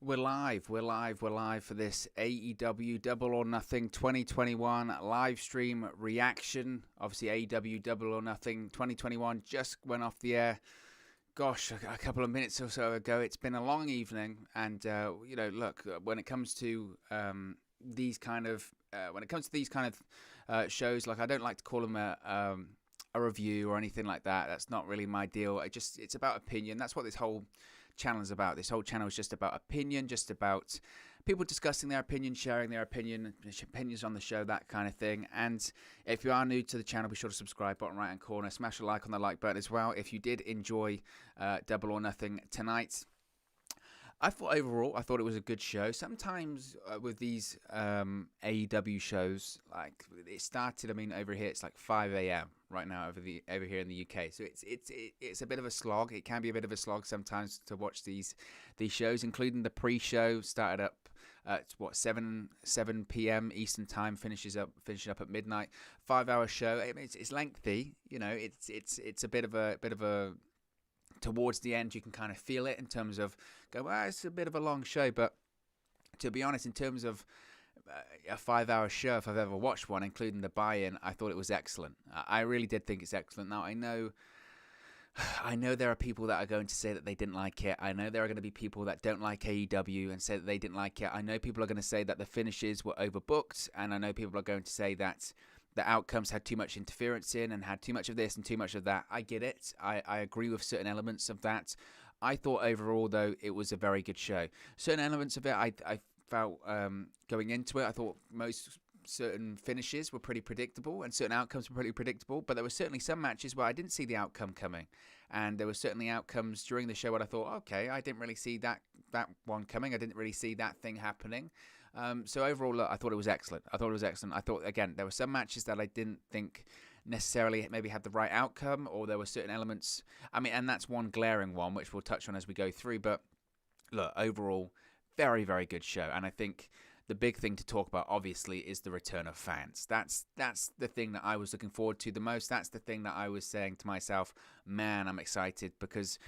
We're live for this AEW Double or Nothing 2021 live stream reaction. Obviously, AEW Double or Nothing 2021 just went off the air. Gosh, a couple of minutes or so ago. It's been a long evening, and look, when it comes to these kind of shows, like I don't like to call them a review or anything like that. That's not really my deal. It's about opinion. That's what this whole channel is about. This whole channel is just about opinion, just about people discussing their opinion, sharing their opinions on the show, that kind of thing. And if you are new to the channel, be sure to subscribe, bottom right hand corner, smash a like on the like button as well. If you did enjoy Double or Nothing tonight, I thought it was a good show. Sometimes with these AEW shows, like it started, over here it's like 5 a.m. right now over here in the UK. So it's a bit of a slog. It can be a bit of a slog sometimes to watch these shows, including the pre-show. Started up at 7 p.m. Eastern time, finishing up at midnight. 5-hour show. It's lengthy. It's a bit of a towards the end, you can kind of feel it in terms of it's a bit of a long show. But to be honest, in terms of a 5-hour show, if I've ever watched one, including the buy-in, I thought it was excellent. I really did think it's excellent. Now, I know there are people that are going to say that they didn't like it. I know there are going to be people that don't like AEW and say that they didn't like it. I know people are going to say that the finishes were overbooked, and I know people are going to say that the outcomes had too much interference in and had too much of this and too much of that. I get it. I agree with certain elements of that. I thought overall, though, it was a very good show. Certain elements of it, I felt going into it, I thought certain finishes were pretty predictable and certain outcomes were pretty predictable. But there were certainly some matches where I didn't see the outcome coming. And there were certainly outcomes during the show where I thought, okay, I didn't really see that one coming. I didn't really see that thing happening. So overall, look, I thought it was excellent. I thought, again, there were some matches that I didn't think necessarily maybe had the right outcome, or there were certain elements. And that's one glaring one, which we'll touch on as we go through. But look, overall, very, very good show. And I think the big thing to talk about, obviously, is the return of fans. That's the thing that I was looking forward to the most. That's the thing that I was saying to myself, man, I'm excited because,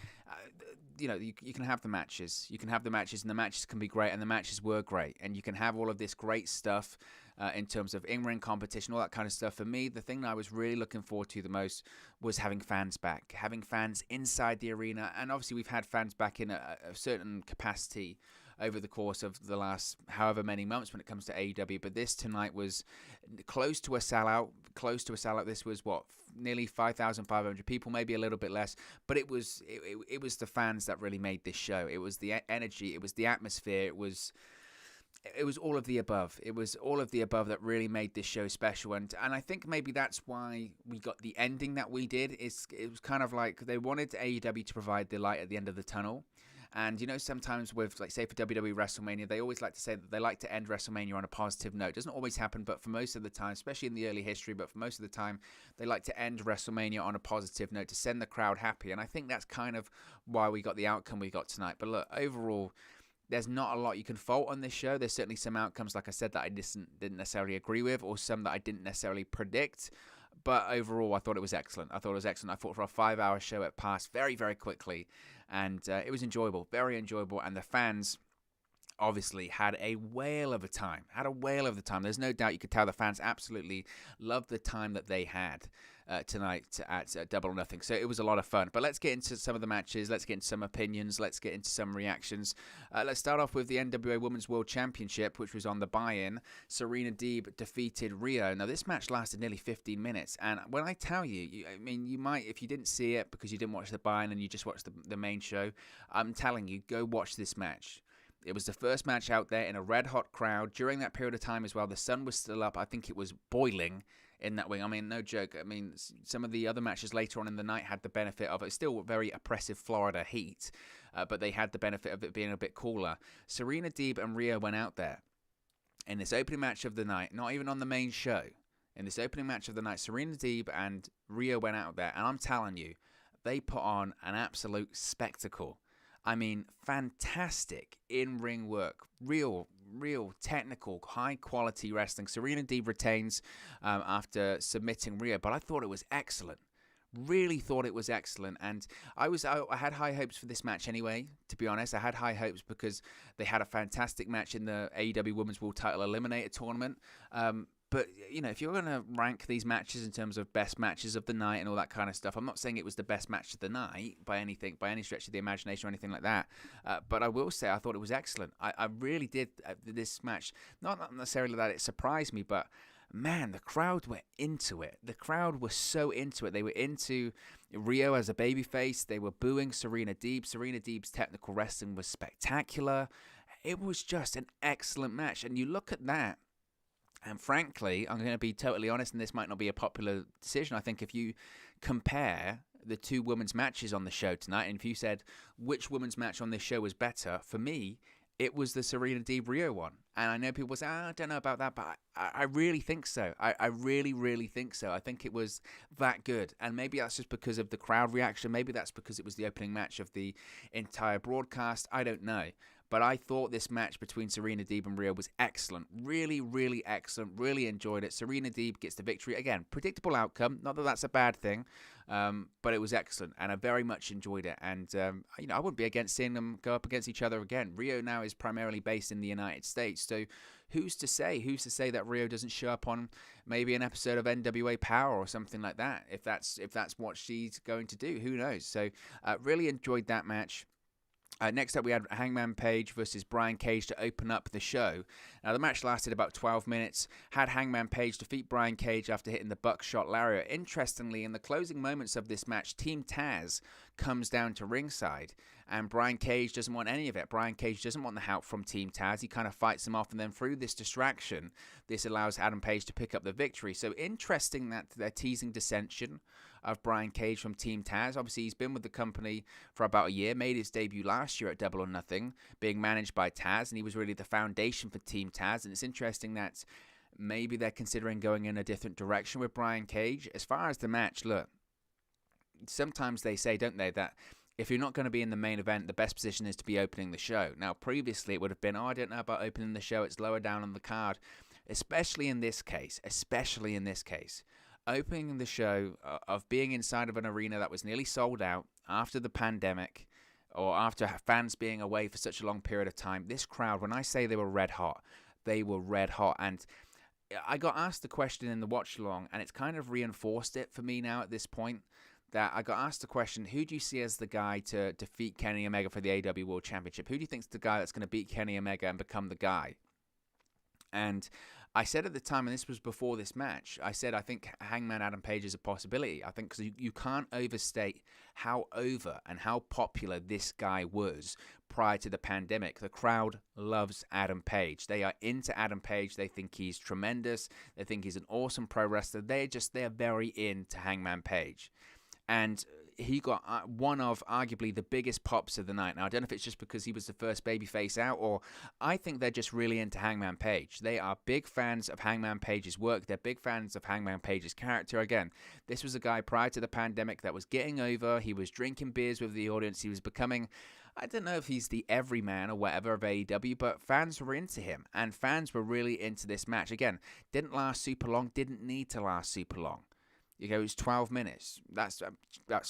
you can have the matches. You can have the matches, and the matches can be great, and the matches were great. And you can have all of this great stuff in terms of in-ring competition, all that kind of stuff. For me, the thing that I was really looking forward to the most was having fans back, having fans inside the arena. And obviously, we've had fans back in a certain capacity over the course of the last however many months when it comes to AEW, but this tonight was close to a sellout. This was nearly 5,500 people, maybe a little bit less, but it was the fans that really made this show. It was the energy, it was the atmosphere, it was all of the above. It was all of the above that really made this show special, and I think maybe that's why we got the ending that we did. It was kind of like they wanted AEW to provide the light at the end of the tunnel. And, sometimes with, like, say, for WWE WrestleMania, they always like to say that they like to end WrestleMania on a positive note. It doesn't always happen, but for most of the time, especially in the early history, but for most of the time, they like to end WrestleMania on a positive note to send the crowd happy. And I think that's kind of why we got the outcome we got tonight. But look, overall, there's not a lot you can fault on this show. There's certainly some outcomes, like I said, that I didn't necessarily agree with, or some that I didn't necessarily predict. But overall, I thought it was excellent. I thought for a 5-hour show, it passed very, very quickly. And it was enjoyable, very enjoyable. And the fans obviously had a whale of a time. There's no doubt you could tell the fans absolutely loved the time that they had tonight at Double or Nothing. So it was a lot of fun. But let's get into some of the matches. Let's get into some opinions. Let's get into some reactions. Let's start off with the NWA Women's World Championship, which was on the buy-in. Serena Deeb defeated Rio. Now, this match lasted nearly 15 minutes. And when I tell you, you might, if you didn't see it because you didn't watch the buy-in and you just watched the main show, I'm telling you, go watch this match. It was the first match out there in a red-hot crowd. During that period of time as well, the sun was still up. I think it was boiling in that wing. No joke. Some of the other matches later on in the night had the benefit of it. Still very oppressive Florida heat, but they had the benefit of it being a bit cooler. Serena Deeb and Rio went out there in this opening match of the night, not even on the main show. In this opening match of the night, Serena Deeb and Rio went out there, and I'm telling you, they put on an absolute spectacle. Fantastic in-ring work, real technical, high-quality wrestling. Serena Deeb retains after submitting Rio, but I thought it was excellent. Really thought it was excellent, and I had high hopes for this match anyway. To be honest, I had high hopes because they had a fantastic match in the AEW Women's World Title Eliminator Tournament. But, if you're going to rank these matches in terms of best matches of the night and all that kind of stuff, I'm not saying it was the best match of the night by any stretch of the imagination or anything like that. But I will say I thought it was excellent. I really did this match. Not necessarily that it surprised me, but man, the crowd were into it. The crowd was so into it. They were into Rio as a babyface. They were booing Serena Deeb. Serena Deeb's technical wrestling was spectacular. It was just an excellent match. And you look at that, and frankly, I'm going to be totally honest, and this might not be a popular decision. I think if you compare the two women's matches on the show tonight, and if you said which women's match on this show was better, for me, it was the Serena Deeb Rio one. And I know people say, I don't know about that, but I really think so. I really, really think so. I think it was that good. And maybe that's just because of the crowd reaction. Maybe that's because it was the opening match of the entire broadcast. I don't know. But I thought this match between Serena Deeb and Rio was excellent. Really, really excellent. Really enjoyed it. Serena Deeb gets the victory. Again, predictable outcome. Not that that's a bad thing. But it was excellent. And I very much enjoyed it. And, I wouldn't be against seeing them go up against each other again. Rio now is primarily based in the United States. So who's to say? Who's to say that Rio doesn't show up on maybe an episode of NWA Power or something like that? If that's what she's going to do. Who knows? So really enjoyed that match. Next up, we had Hangman Page versus Brian Cage to open up the show. Now, the match lasted about 12 minutes. Had Hangman Page defeat Brian Cage after hitting the buckshot lariat. Interestingly, in the closing moments of this match, Team Taz comes down to ringside, and Brian Cage doesn't want any of it. Brian Cage doesn't want the help from Team Taz. He kind of fights them off, and then through this distraction, this allows Adam Page to pick up the victory. So interesting that they're teasing dissension of Brian Cage from Team Taz. Obviously, he's been with the company for about a year, made his debut last year at Double or Nothing, being managed by Taz, and he was really the foundation for Team Taz. And it's interesting that maybe they're considering going in a different direction with Brian Cage. As far as the match, look, sometimes they say, don't they, that if you're not going to be in the main event, the best position is to be opening the show. Now, previously, it would have been, I don't know about opening the show, it's lower down on the card. Especially in this case. Opening the show of being inside of an arena that was nearly sold out after the pandemic, or after fans being away for such a long period of time, this crowd, when I say they were red hot, they were red hot. And I got asked the question in the watch along, and it's kind of reinforced it for me now at this point, that I got asked the question, who do you see as the guy to defeat Kenny Omega for the AEW World Championship? Who do you think is the guy that's going to beat Kenny Omega and become the guy? And I said at the time, and this was before this match, I said I think Hangman Adam Page is a possibility. I think because you can't overstate how over and how popular this guy was prior to the pandemic. The crowd loves Adam Page. They are into Adam Page. They think he's tremendous. They think he's an awesome pro wrestler. They're very into Hangman Page. And he got one of arguably the biggest pops of the night. Now, I don't know if it's just because he was the first babyface out, or I think they're just really into Hangman Page. They are big fans of Hangman Page's work. They're big fans of Hangman Page's character. Again, this was a guy prior to the pandemic that was getting over. He was drinking beers with the audience. He was becoming, I don't know if he's the everyman or whatever of AEW, but fans were into him, and fans were really into this match. Again, didn't last super long, didn't need to last super long. It was 12 minutes. That's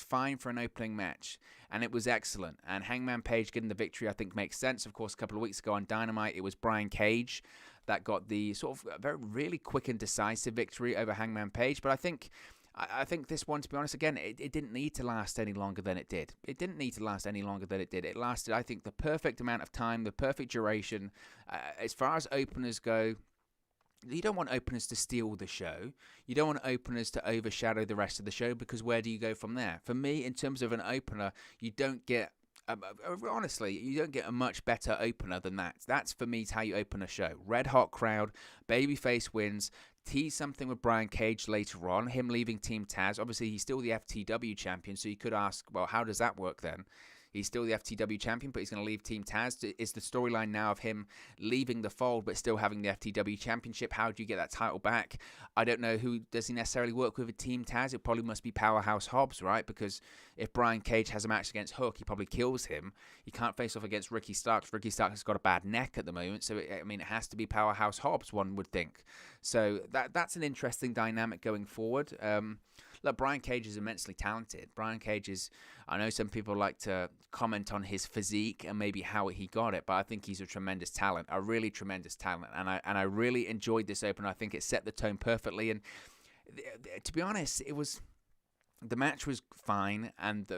fine for an opening match. And it was excellent. And Hangman Page getting the victory, I think, makes sense. Of course, a couple of weeks ago on Dynamite, it was Brian Cage that got the sort of very really quick and decisive victory over Hangman Page. But I think this one, to be honest, again, it didn't need to last any longer than it did. It lasted, I think, the perfect amount of time, the perfect duration. As far as openers go, you don't want openers to steal the show. You don't want openers to overshadow the rest of the show, because where do you go from there? For me, in terms of an opener, you don't get, honestly, you don't get a much better opener than that. That's, for me, how you open a show. Red hot crowd, babyface wins, tease something with Brian Cage later on, him leaving Team Taz. Obviously, he's still the FTW champion, so you could ask, well, how does that work then? He's still the FTW champion, but he's going to leave Team Taz. Is the storyline now of him leaving the fold but still having the FTW championship? How do you get that title back? I don't know. Who does he necessarily work with a Team Taz? It probably must be Powerhouse Hobbs, right? Because if Brian Cage has a match against Hook, he probably kills him. He can't face off against Ricky Starks. Ricky Starks has got a bad neck at the moment, so it has to be Powerhouse Hobbs, one would think. So that's an interesting dynamic going forward. look, Brian Cage is immensely talented. Brian Cage is, I know some people like to comment on his physique and maybe how he got it, but I think he's a tremendous talent, a really tremendous talent. And I really enjoyed this opener. I think it set the tone perfectly. And to be honest, the match was fine, and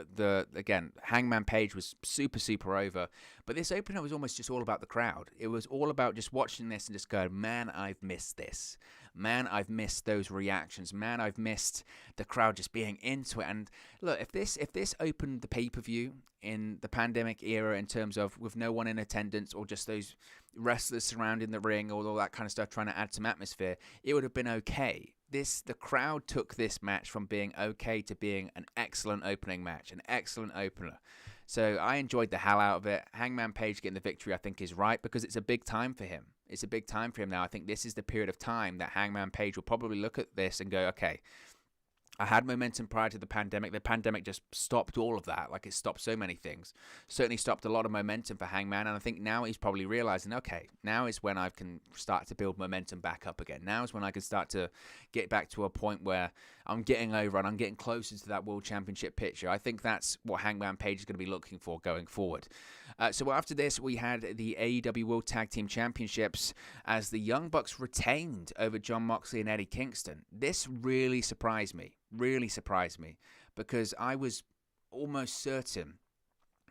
again, Hangman Page was super over. But this opener was almost just all about the crowd. It was all about just watching this and just going, man, I've missed this. Man, I've missed those reactions. Man, I've missed the crowd just being into it. And look, if this opened the pay-per-view in the pandemic era in terms of with no one in attendance or just those wrestlers surrounding the ring or all that kind of stuff trying to add some atmosphere, it would have been okay. The crowd took this match from being okay to being an excellent opening match, an excellent opener. So I enjoyed the hell out of it. Hangman Page getting the victory, I think, is right because it's a big time for him. It's a big time for him now. I think this is the period of time that Hangman Page will probably look at this and go, okay, I had momentum prior to the pandemic. The pandemic just stopped all of that. Like, it stopped so many things. Certainly stopped a lot of momentum for Hangman. And I think now he's probably realizing, okay, now is when I can start to build momentum back up again. Now is when I can start to get back to a point where I'm getting over and I'm getting closer to that World Championship picture. I think that's what Hangman Page is going to be looking for going forward. So after this, we had the AEW World Tag Team Championships as the Young Bucks retained over Jon Moxley and Eddie Kingston. This really surprised me. Because I was almost certain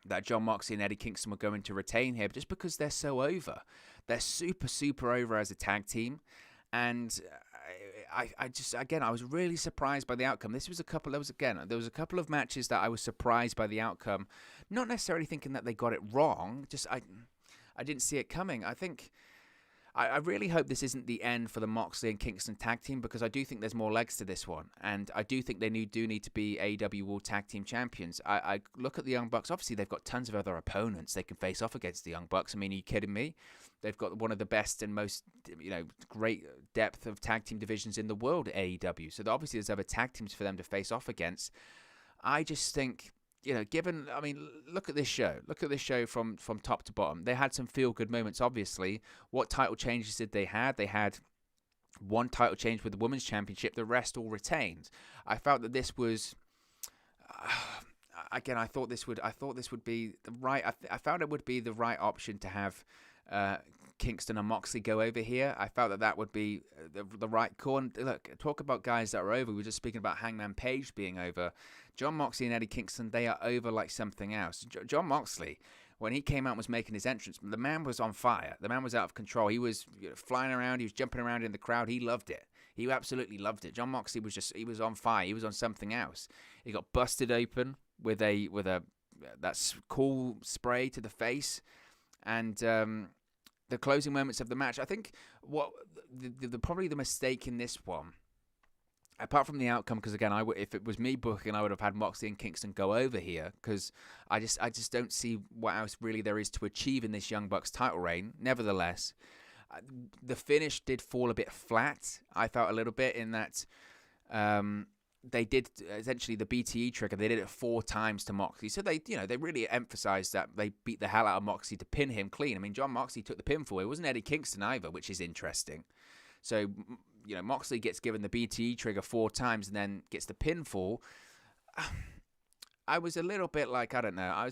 that Jon Moxley and Eddie Kingston were going to retain here just because they're so over. They're super over as a tag team. And I was really surprised by the outcome. There was a couple of matches that I was surprised by the outcome. Not necessarily thinking that they got it wrong, just I didn't see it coming. I really hope this isn't the end for the Moxley and Kingston tag team because I do think there's more legs to this one. And I do think they do need to be AEW World Tag Team Champions. I look at the Young Bucks. Obviously, they've got tons of other opponents they can face off against the Young Bucks. I mean, are you kidding me? They've got one of the best and most, great depth of tag team divisions in the world at AEW. So obviously there's other tag teams for them to face off against. I just think, look at this show. Look at this show from top to bottom. They had some feel-good moments, obviously. What title changes did they have? They had one title change with the Women's Championship. The rest all retained. I felt that this was... Again, I thought this would be the right... I found it would be the right option to have Kingston and Moxley go over here. I felt that would be the right call. And look, talk about guys that are over. We were just speaking about Hangman Page being over. Jon Moxley and Eddie Kingston, they are over like something else. Jon Moxley, when he came out and was making his entrance, the man was on fire. The man was out of control. He was flying around. He was jumping around in the crowd. He loved it. He absolutely loved it. Jon Moxley he was on fire. He was on something else. He got busted open with that cool spray to the face. And the closing moments of the match, I think what probably the mistake in this one, apart from the outcome, because again, if it was me booking, I would have had Moxley and Kingston go over here because I just don't see what else really there is to achieve in this Young Bucks title reign. Nevertheless, the finish did fall a bit flat. I felt a little bit in that they did essentially the BTE trigger. They did it 4 times to Moxley, so they really emphasized that they beat the hell out of Moxley to pin him clean. I mean, Jon Moxley took the pinfall. It wasn't Eddie Kingston either, which is interesting. So Moxley gets given the BTE trigger 4 times and then gets the pinfall. I was a little bit like, I don't know.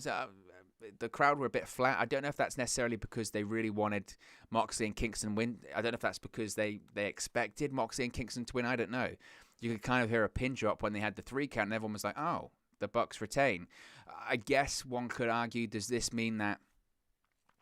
The crowd were a bit flat. I don't know if that's necessarily because they really wanted Moxley and Kingston win. I don't know if that's because they expected Moxley and Kingston to win. I don't know. You could kind of hear a pin drop when they had the 3 count, and everyone was like, oh, the Bucks retain. I guess one could argue, does this mean that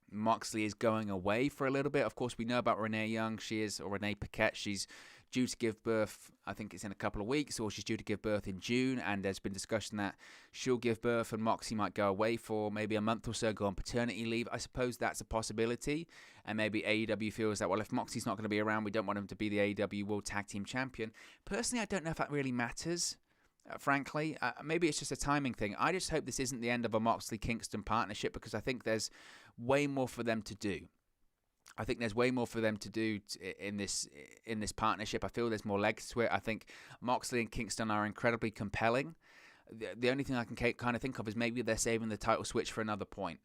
Moxley is going away for a little bit? Of course, we know about Renee Young. Or Renee Paquette. She's due to give birth, I think it's in a couple of weeks, or she's due to give birth in June, and there's been discussion that she'll give birth and Moxley might go away for maybe a month or so, go on paternity leave. I suppose that's a possibility, and maybe AEW feels that, well, if Moxley's not going to be around, we don't want him to be the AEW World Tag Team Champion. Personally, I don't know if that really matters, frankly. Maybe it's just a timing thing. I just hope this isn't the end of a Moxley-Kingston partnership, because I think there's way more for them to do. I think there's way more for them to do in this partnership. I feel there's more legs to it. I think Moxley and Kingston are incredibly compelling. The only thing I can kind of think of is maybe they're saving the title switch for another point.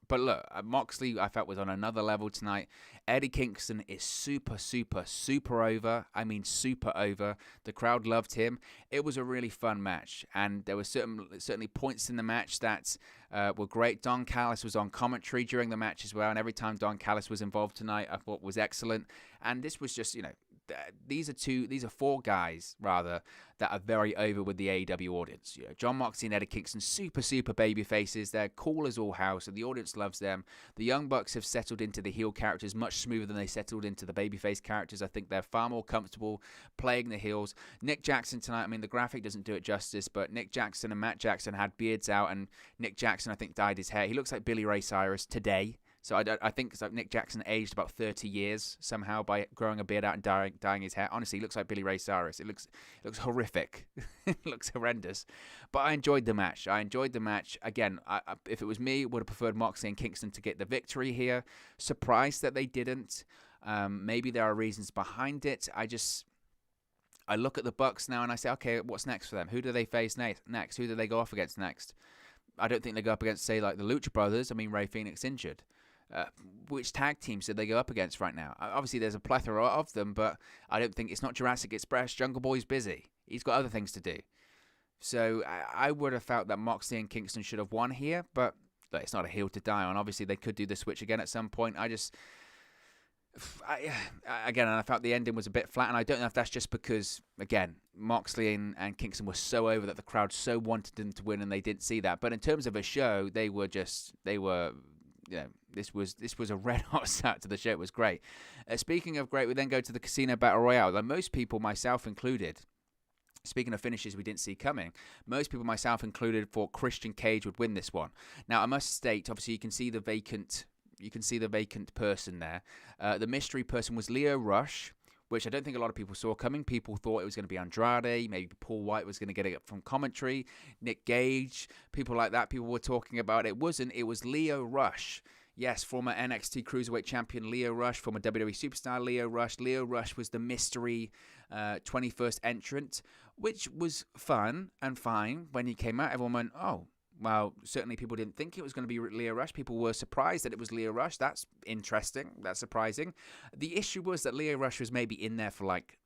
But look, Moxley, I felt, was on another level tonight. Eddie Kingston is super, super, super over. I mean, super over. The crowd loved him. It was a really fun match, and there were certainly points in the match that were great. Don Callis was on commentary during the match as well, and every time Don Callis was involved tonight, I thought was excellent. And this was just, these are four guys, rather, that are very over with the AEW audience. Jon Moxley and Eddie Kingston, super, super baby faces. They're cool as all house, and the audience loves them. The Young Bucks have settled into the heel characters much smoother than they settled into the babyface characters. I think they're far more comfortable playing the heels. Nick Jackson tonight, I mean, the graphic doesn't do it justice, but Nick Jackson and Matt Jackson had beards out, and Nick Jackson, I think, dyed his hair. He looks like Billy Ray Cyrus today. So I think it's like Nick Jackson aged about 30 years somehow by growing a beard out and dyeing his hair. Honestly, he looks like Billy Ray Cyrus. It looks horrific. It looks horrendous. But I enjoyed the match. Again, if it was me, would have preferred Moxley and Kingston to get the victory here. Surprised that they didn't. Maybe there are reasons behind it. I look at the Bucks now and I say, okay, what's next for them? Who do they face next? Who do they go off against next? I don't think they go up against, say, like the Lucha Brothers. I mean, Rey Fenix injured. Which tag teams did they go up against right now? Obviously, there's a plethora of them, but I don't think it's not Jurassic Express. Jungle Boy's busy. He's got other things to do. So I would have felt that Moxley and Kingston should have won here, but it's not a hill to die on. Obviously, they could do the switch again at some point. I felt the ending was a bit flat, and I don't know if that's just because, again, Moxley and Kingston were so over that the crowd so wanted them to win, and they didn't see that. But in terms of a show, this was a red hot start to the show. It was great. Speaking of great, we then go to the Casino Battle Royale. Like most people, myself included, speaking of finishes we didn't see coming, most people, myself included, thought Christian Cage would win this one. Now, I must state, obviously, you can see the vacant person there. The mystery person was Lio Rush, which I don't think a lot of people saw coming. People thought it was going to be Andrade. Maybe Paul White was going to get it from commentary. Nick Gage, people like that. People were talking about it. It wasn't. It was Lio Rush. Yes, former NXT Cruiserweight Champion Lio Rush, former WWE Superstar Lio Rush. Lio Rush was the mystery 21st entrant, which was fun and fine when he came out. Everyone went, oh, well, certainly people didn't think it was going to be Lio Rush. People were surprised that it was Lio Rush. That's interesting. That's surprising. The issue was that Lio Rush was maybe in there for like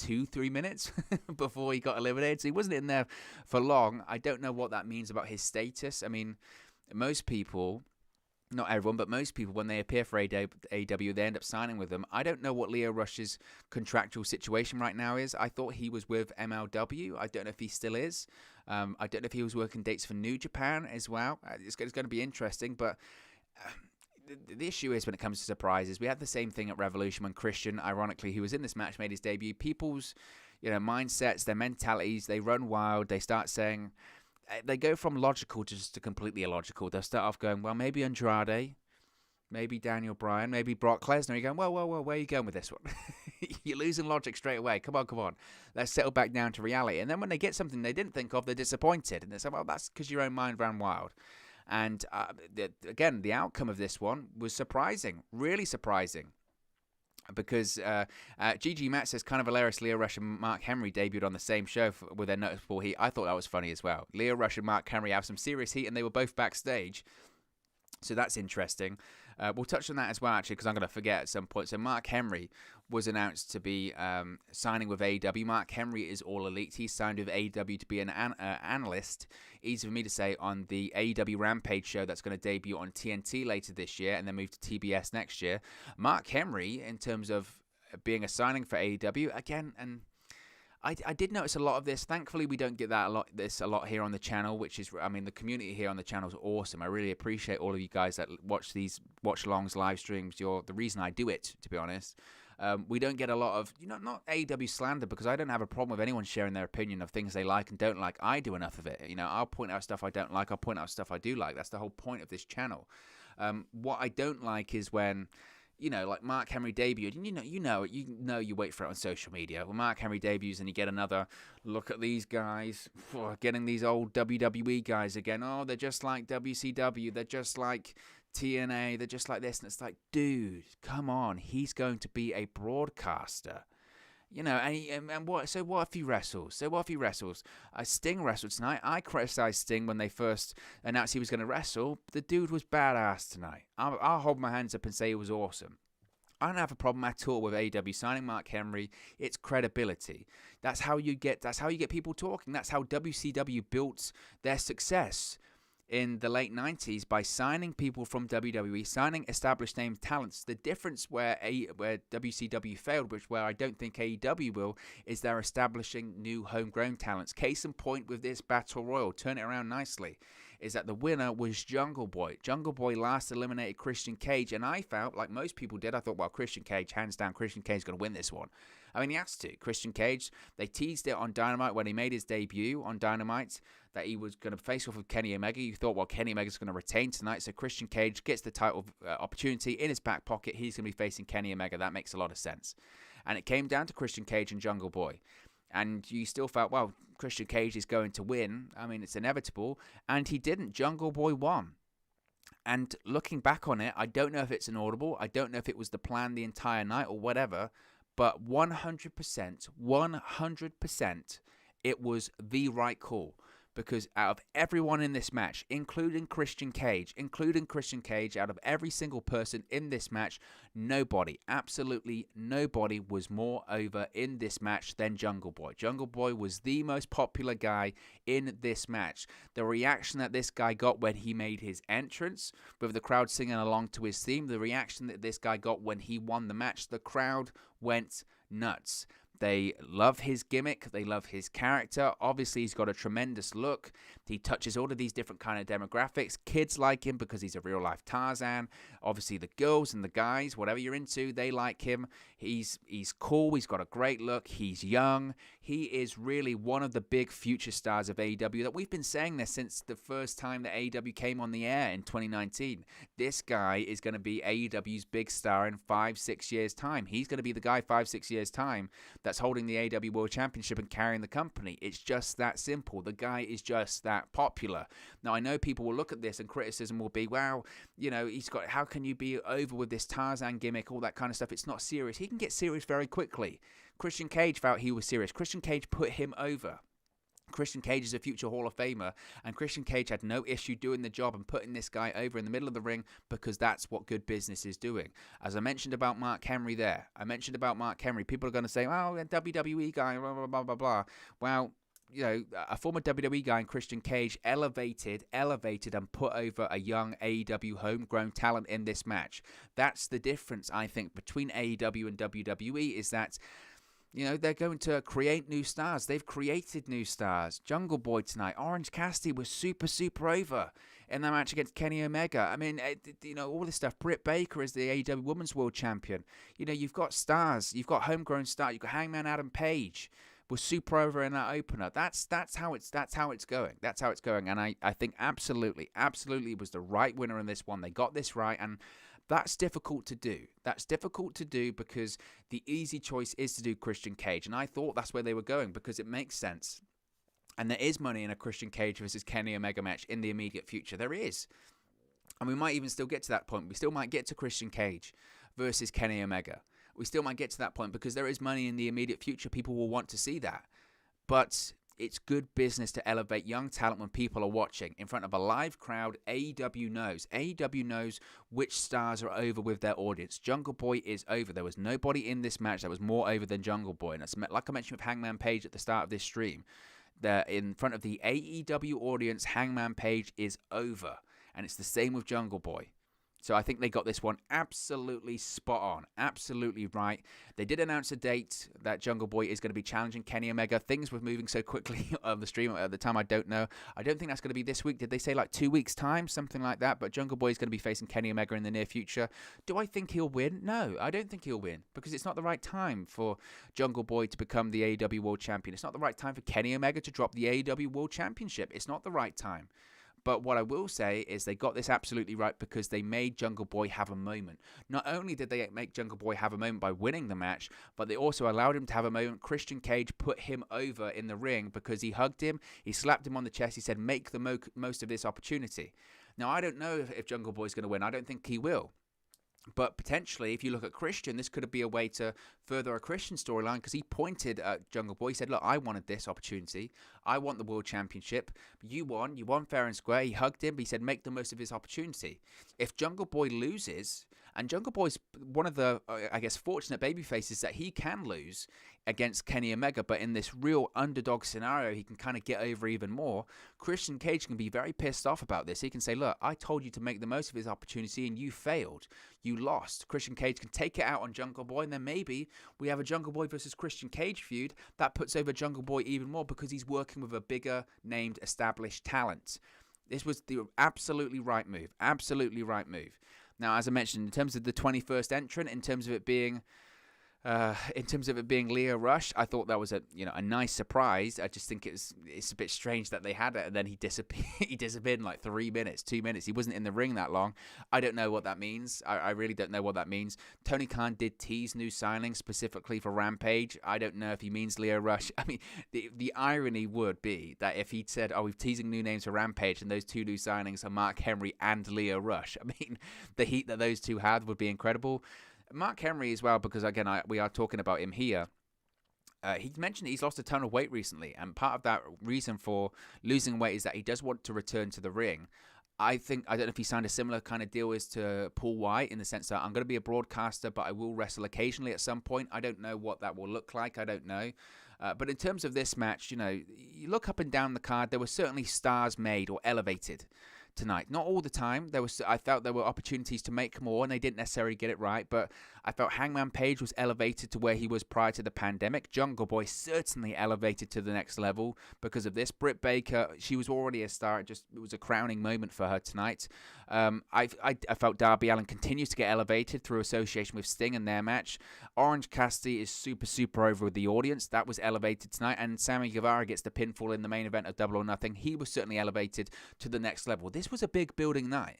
2-3 minutes before he got eliminated. So he wasn't in there for long. I don't know what that means about his status. I mean, most people, not everyone, but most people, when they appear for AEW, they end up signing with them. I don't know what Lio Rush's contractual situation right now is. I thought he was with MLW. I don't know if he still is. I don't know if he was working dates for New Japan as well. It's going to be interesting, but the issue is when it comes to surprises, we had the same thing at Revolution when Christian, ironically, who was in this match, made his debut. People's mindsets, their mentalities, they run wild. They start saying, they go from logical to just to completely illogical. They'll start off going, well, maybe Andrade, maybe Daniel Bryan, maybe Brock Lesnar. You're going, well, where are you going with this one? You're losing logic straight away. Come on. Let's settle back down to reality. And then when they get something they didn't think of, they're disappointed. And they say, well, that's because your own mind ran wild. And again, the outcome of this one was surprising, really surprising. Because GG Matt says, kind of hilarious, Lio Rush and Mark Henry debuted on the same show with their noticeable heat. I thought that was funny as well. Lio Rush and Mark Henry have some serious heat, and they were both backstage. So that's interesting. We'll touch on that as well, actually, because I'm going to forget at some point. So Mark Henry was announced to be signing with AEW. Mark Henry is All Elite. He signed with AEW to be an analyst, easy for me to say, on the AEW Rampage show that's going to debut on TNT later this year and then move to TBS next year. Mark Henry, in terms of being a signing for AEW, again, and I did notice a lot of this. Thankfully, we don't get that a lot here on the channel, which is, I mean, the community here on the channel is awesome. I really appreciate all of you guys that watch these watch-alongs, live streams. You're the reason I do it, to be honest. We don't get a lot of, not AEW slander, because I don't have a problem with anyone sharing their opinion of things they like and don't like. I do enough of it. I'll point out stuff I don't like. I'll point out stuff I do like. That's the whole point of this channel. What I don't like is when, like Mark Henry debuted, and you wait for it on social media. When Mark Henry debuts and you get another look at these guys, getting these old WWE guys again. Oh, they're just like WCW. They're just like TNA. They're just like this. And it's like, dude, come on. He's going to be a broadcaster. And what? So what if he wrestles? Sting wrestled tonight. I criticized Sting when they first announced he was going to wrestle. The dude was badass tonight. I'll hold my hands up and say he was awesome. I don't have a problem at all with AEW signing Mark Henry. It's credibility. That's how you get people talking. That's how WCW built their success in the late 90s by signing people from WWE, signing established name talents. The difference where WCW failed, where I don't think AEW will, is they're establishing new homegrown talents. Case in point with this Battle Royal, turn it around nicely, is that the winner was Jungle Boy. Jungle Boy last eliminated Christian Cage, and I felt, like most people did, I thought, well, Christian Cage, hands down, Christian Cage is going to win this one. I mean, he has to. Christian Cage, they teased it on Dynamite when he made his debut on Dynamite, that he was going to face off with Kenny Omega. You thought, well, Kenny Omega's going to retain tonight, so Christian Cage gets the title opportunity in his back pocket. He's going to be facing Kenny Omega. That makes a lot of sense. And it came down to Christian Cage and Jungle Boy. And you still felt, well, Christian Cage is going to win. I mean, it's inevitable. And he didn't. Jungle Boy won. And looking back on it, I don't know if it's an audible. I don't know if it was the plan the entire night or whatever. But 100%, it was the right call. Because out of everyone in this match, including Christian Cage, out of every single person in this match, absolutely nobody was more over in this match than Jungle Boy. Jungle Boy was the most popular guy in this match. The reaction that this guy got when he made his entrance, with the crowd singing along to his theme, the reaction that this guy got when he won the match, the crowd went nuts. They love his gimmick. They love his character. Obviously, he's got a tremendous look. He touches all of these different kind of demographics. Kids like him because he's a real-life Tarzan. Obviously, the girls and the guys, whatever you're into, they like him. He's cool. He's got a great look. He's young. He is really one of the big future stars of AEW that we've been saying this since the first time that AEW came on the air in 2019. This guy is going to be AEW's big star in 5-6 years' time. He's going to be the guy 5-6 years' time that's holding the AEW World Championship and carrying the company. It's just that simple. The guy is just that popular. Now, I know people will look at this and criticism will be, wow, how can you be over with this Tarzan gimmick, all that kind of stuff? It's not serious. He can get serious very quickly. Christian Cage felt he was serious. Christian Cage put him over. Christian Cage is a future Hall of Famer, and Christian Cage had no issue doing the job and putting this guy over in the middle of the ring because that's what good business is doing. As I mentioned about Mark Henry people are going to say, oh, a WWE guy, blah, blah, blah, blah, blah. Well, a former WWE guy in Christian Cage elevated and put over a young AEW homegrown talent in this match. That's the difference, I think, between AEW and WWE is that they're going to create new stars. They've created new stars. Jungle Boy tonight. Orange Cassidy was super, super over in that match against Kenny Omega. I mean, all this stuff. Britt Baker is the AEW Women's World Champion. You've got stars. You've got homegrown stars. You've got Hangman Adam Page was super over in that opener. That's how it's going. That's how it's going. And I think absolutely it was the right winner in this one. They got this right, and that's difficult to do. Because the easy choice is to do Christian Cage. And I thought that's where they were going because it makes sense. And there is money in a Christian Cage versus Kenny Omega match in the immediate future. There is. And we might even still get to that point. We still might get to Christian Cage versus Kenny Omega. We still might get to that point because there is money in the immediate future. People will want to see that. But it's good business to elevate young talent when people are watching. In front of a live crowd, AEW knows. AEW knows which stars are over with their audience. Jungle Boy is over. There was nobody in this match that was more over than Jungle Boy. And it's like I mentioned with Hangman Page at the start of this stream, that in front of the AEW audience, Hangman Page is over. And it's the same with Jungle Boy. So I think they got this one absolutely spot on, absolutely right. They did announce a date that Jungle Boy is going to be challenging Kenny Omega. Things were moving so quickly on the stream at the time, I don't know. I don't think that's going to be this week. Did they say like 2 weeks' time, something like that? But Jungle Boy is going to be facing Kenny Omega in the near future. Do I think he'll win? No, I don't think he'll win because it's not the right time for Jungle Boy to become the AEW World Champion. It's not the right time for Kenny Omega to drop the AEW World Championship. It's not the right time. But what I will say is they got this absolutely right because they made Jungle Boy have a moment. Not only did they make Jungle Boy have a moment by winning the match, but they also allowed him to have a moment. Christian Cage put him over in the ring because he hugged him, he slapped him on the chest, he said, make the most of this opportunity. Now, I don't know if Jungle Boy's going to win. I don't think he will. But potentially, if you look at Christian, this could be a way to further a Christian storyline, because he pointed at Jungle Boy. He said, look, I wanted this opportunity. I want the World Championship. You won. You won fair and square. He hugged him. But he said, make the most of his opportunity. If Jungle Boy loses, and Jungle Boy's one of the, I guess, fortunate baby faces that he can lose against Kenny Omega, but in this real underdog scenario, he can kind of get over even more. Christian Cage can be very pissed off about this. He can say, look, I told you to make the most of his opportunity and you failed. You lost. Christian Cage can take it out on Jungle Boy, and then maybe we have a Jungle Boy versus Christian Cage feud that puts over Jungle Boy even more, because he's working with a bigger named established talent. This was the absolutely right move. Absolutely right move. Now, as I mentioned, in terms of the 21st entrant, in terms of it being Lio Rush, I thought that was a nice surprise. I just think it's a bit strange that they had it, and then he disappeared. He disappeared in like 3 minutes, 2 minutes. He wasn't in the ring that long. I don't know what that means. I really don't know what that means. Tony Khan did tease new signings specifically for Rampage. I don't know if he means Lio Rush. I mean, the irony would be that if he'd said, "Oh, we're teasing new names for Rampage," and those two new signings are Mark Henry and Lio Rush. I mean, the heat that those two had would be incredible. Mark Henry as well, because again, we are talking about him here. He mentioned he's lost a ton of weight recently, and part of that reason for losing weight is that he does want to return to the ring. I don't know if he signed a similar kind of deal as to Paul White, in the sense that I'm going to be a broadcaster, but I will wrestle occasionally at some point. I don't know what that will look like. I don't know. But in terms of this match, you look up and down the card, there were certainly stars made or elevated tonight. Not all the time. I felt there were opportunities to make more, and they didn't necessarily get it right, but I felt Hangman Page was elevated to where he was prior to the pandemic. Jungle Boy certainly elevated to the next level because of this. Britt Baker, she was already a star. It was a crowning moment for her tonight. I felt Darby Allin continues to get elevated through association with Sting in their match. Orange Cassidy is super over with the audience. That was elevated tonight. And Sammy Guevara gets the pinfall in the main event of Double or Nothing. He was certainly elevated to the next level. This was a big building night.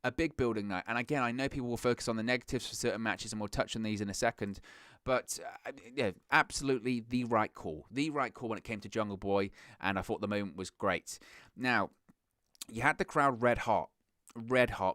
A big building night. And again, I know people will focus on the negatives for certain matches, and we'll touch on these in a second. But absolutely the right call. The right call when it came to Jungle Boy, and I thought the moment was great. Now, you had the crowd red hot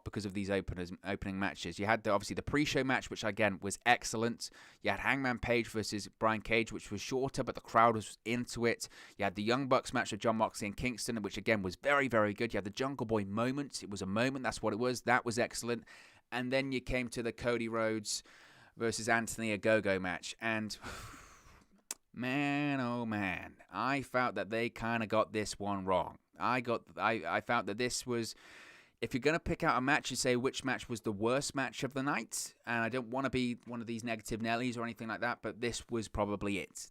because of these opening matches. You had obviously the pre-show match, which again was excellent. You had Hangman Page versus Brian Cage, which was shorter, but the crowd was into it. You had the Young Bucks match with Jon Moxley and Kingston, which again was very, very good. You had the Jungle Boy moment. It was a moment. That's what it was. That was excellent. And then you came to the Cody Rhodes versus Anthony Ogogo match. And man, oh man, I felt that they kind of got this one wrong. I felt that this was, if you're going to pick out a match, you say which match was the worst match of the night. And I don't want to be one of these negative Nellies or anything like that, but this was probably it.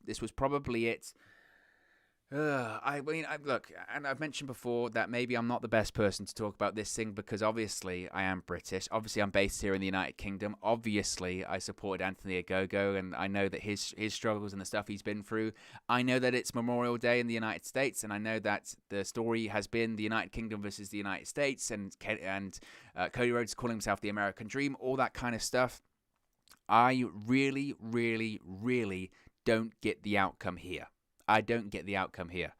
Look, and I've mentioned before that maybe I'm not the best person to talk about this thing, because obviously I am British. Obviously I'm based here in the United Kingdom. Obviously I supported Anthony Ogogo, and I know that his struggles and the stuff he's been through. I know that it's Memorial Day in the United States, and I know that the story has been the United Kingdom versus the United States, and Cody Rhodes calling himself the American Dream, all that kind of stuff. I really, really, really don't get the outcome here. I don't get the outcome here.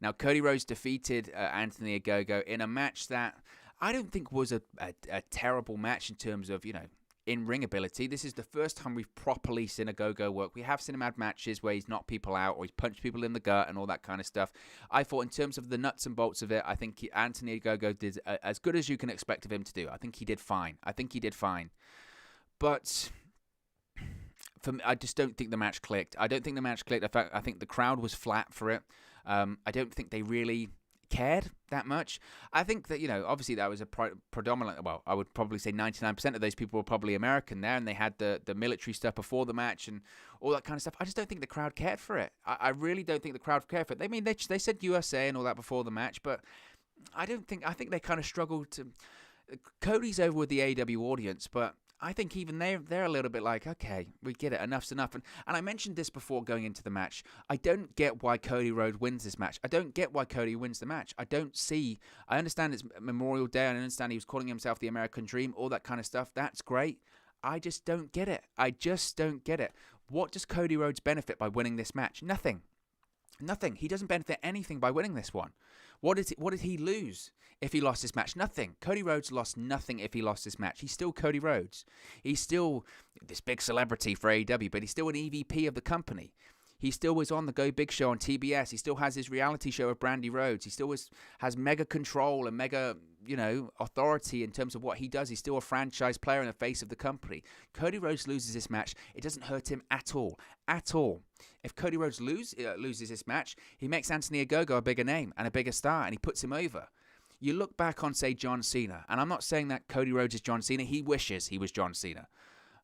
Now, Cody Rhodes defeated Anthony Ogogo in a match that I don't think was a terrible match in terms of, in-ring ability. This is the first time we've properly seen Ogogo work. We have seen him have matches where he's knocked people out or he's punched people in the gut and all that kind of stuff. I thought in terms of the nuts and bolts of it, I think Anthony Ogogo did as good as you can expect of him to do. I think he did fine. But I just don't think the match clicked. In fact, I think the crowd was flat for it. I don't think they really cared that much. I think that, obviously that was a predominant, well, I would probably say 99% of those people were probably American there, and they had the military stuff before the match and all that kind of stuff. I just don't think the crowd cared for it. I really don't think the crowd cared for it. I mean, they said USA and all that before the match, but I think they kind of struggled to. Cody's over with the AEW audience, but I think even they're a little bit like, okay, we get it, enough's enough. And I mentioned this before going into the match. I don't get why Cody Rhodes wins this match. I don't get why Cody wins the match. I understand it's Memorial Day, and I understand he was calling himself the American Dream, all that kind of stuff. That's great. I just don't get it. What does Cody Rhodes benefit by winning this match? Nothing. Nothing. He doesn't benefit anything by winning this one. What did he lose if he lost this match? Nothing. Cody Rhodes lost nothing if he lost this match. He's still Cody Rhodes. He's still this big celebrity for AEW, but he's still an EVP of the company. He still was on the Go Big Show on TBS. He still has his reality show of Brandy Rhodes. He still has mega control and mega, authority in terms of what he does. He's still a franchise player in the face of the company. Cody Rhodes loses this match. It doesn't hurt him at all. At all. If Cody Rhodes loses this match, he makes Anthony Ogogo a bigger name and a bigger star, and he puts him over. You look back on, say, John Cena, and I'm not saying that Cody Rhodes is John Cena. He wishes he was John Cena.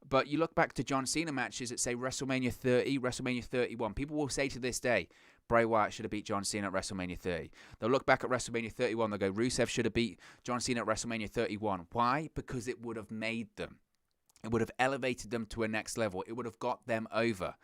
But you look back to John Cena matches at, say, WrestleMania 30, WrestleMania 31. People will say to this day, Bray Wyatt should have beat John Cena at WrestleMania 30. They'll look back at WrestleMania 31. They'll go, Rusev should have beat John Cena at WrestleMania 31. Why? Because it would have made them. It would have elevated them to a next level. It would have got them over.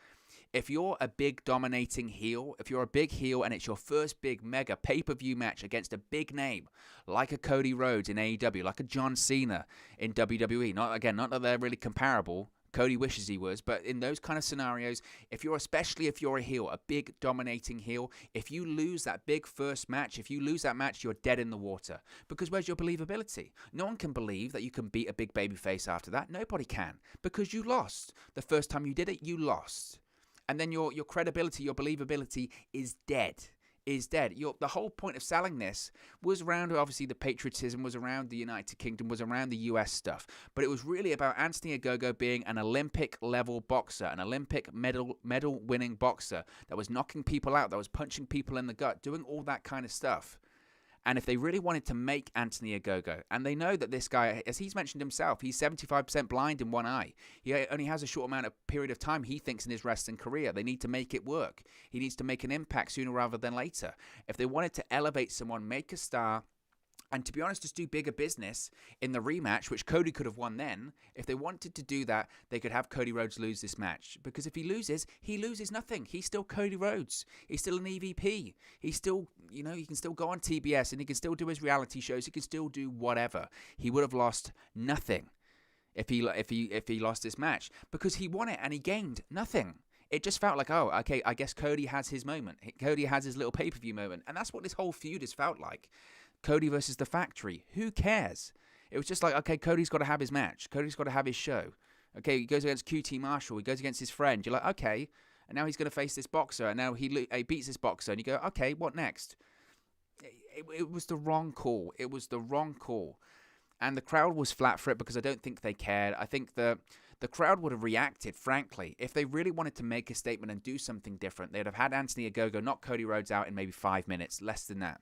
If you're a big dominating heel, if you're a big heel and it's your first big mega pay-per-view match against a big name, like a Cody Rhodes in AEW, like a John Cena in WWE, not that they're really comparable, Cody wishes he was, but in those kind of scenarios, especially if you're a heel, a big dominating heel, if you lose that big first match, if you lose that match, you're dead in the water. Because where's your believability? No one can believe that you can beat a big babyface after that. Nobody can, because you lost. The first time you did it, you lost. And then your credibility, your believability is dead. The whole point of selling this was around, obviously, the patriotism, was around the United Kingdom, was around the US stuff. But it was really about Anthony Ogogo being an Olympic-level boxer, an Olympic medal-winning boxer that was knocking people out, that was punching people in the gut, doing all that kind of stuff. And if they really wanted to make Anthony Ogogo, and they know that this guy, as he's mentioned himself, he's 75% blind in one eye. He only has a short amount of period of time, he thinks, in his wrestling career. They need to make it work. He needs to make an impact sooner rather than later. If they wanted to elevate someone, make a star, and to be honest, just do bigger business in the rematch, which Cody could have won then. If they wanted to do that, they could have Cody Rhodes lose this match. Because if he loses nothing. He's still Cody Rhodes. He's still an EVP. He's still, he can still go on TBS and he can still do his reality shows. He can still do whatever. He would have lost nothing if he lost this match. Because he won it and he gained nothing. It just felt like, oh, okay, I guess Cody has his moment. Cody has his little pay-per-view moment. And that's what this whole feud has felt like. Cody versus The Factory. Who cares? It was just like, okay, Cody's got to have his match. Cody's got to have his show. Okay, he goes against QT Marshall. He goes against his friend. You're like, okay, and now he's going to face this boxer, and now he beats this boxer, and you go, okay, what next? It was the wrong call. It was the wrong call. And the crowd was flat for it because I don't think they cared. I think the crowd would have reacted, frankly. If they really wanted to make a statement and do something different, they'd have had Anthony Ogogo knock Cody Rhodes out in maybe 5 minutes, less than that.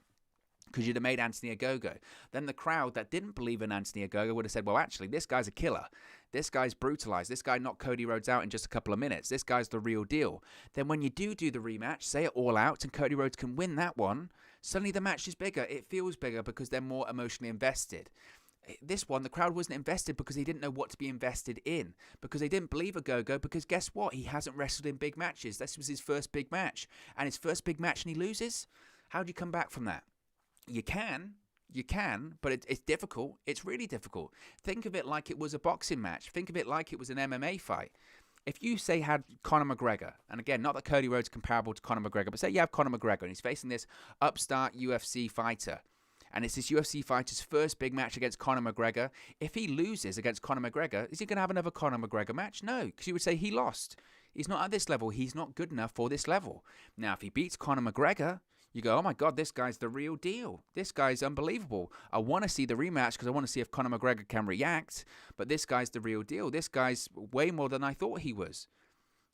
Because you'd have made Anthony Ogogo. Then the crowd that didn't believe in Anthony Ogogo would have said, well, actually, this guy's a killer. This guy's brutalized. This guy knocked Cody Rhodes out in just a couple of minutes. This guy's the real deal. Then when you do the rematch, say it all out, and Cody Rhodes can win that one, suddenly the match is bigger. It feels bigger because they're more emotionally invested. This one, the crowd wasn't invested because they didn't know what to be invested in. Because they didn't believe Ogogo, because guess what? He hasn't wrestled in big matches. This was his first big match. And his first big match and he loses? How do you come back from that? You can, but it's difficult. It's really difficult. Think of it like it was a boxing match. Think of it like it was an MMA fight. If you, say, had Conor McGregor, and again, not that Cody Rhodes is comparable to Conor McGregor, but say you have Conor McGregor and he's facing this upstart UFC fighter, and it's this UFC fighter's first big match against Conor McGregor. If he loses against Conor McGregor, is he going to have another Conor McGregor match? No, because you would say he lost. He's not at this level. He's not good enough for this level. Now, if he beats Conor McGregor, you go, oh my God, this guy's the real deal. This guy's unbelievable. I want to see the rematch because I want to see if Conor McGregor can react. But this guy's the real deal. This guy's way more than I thought he was.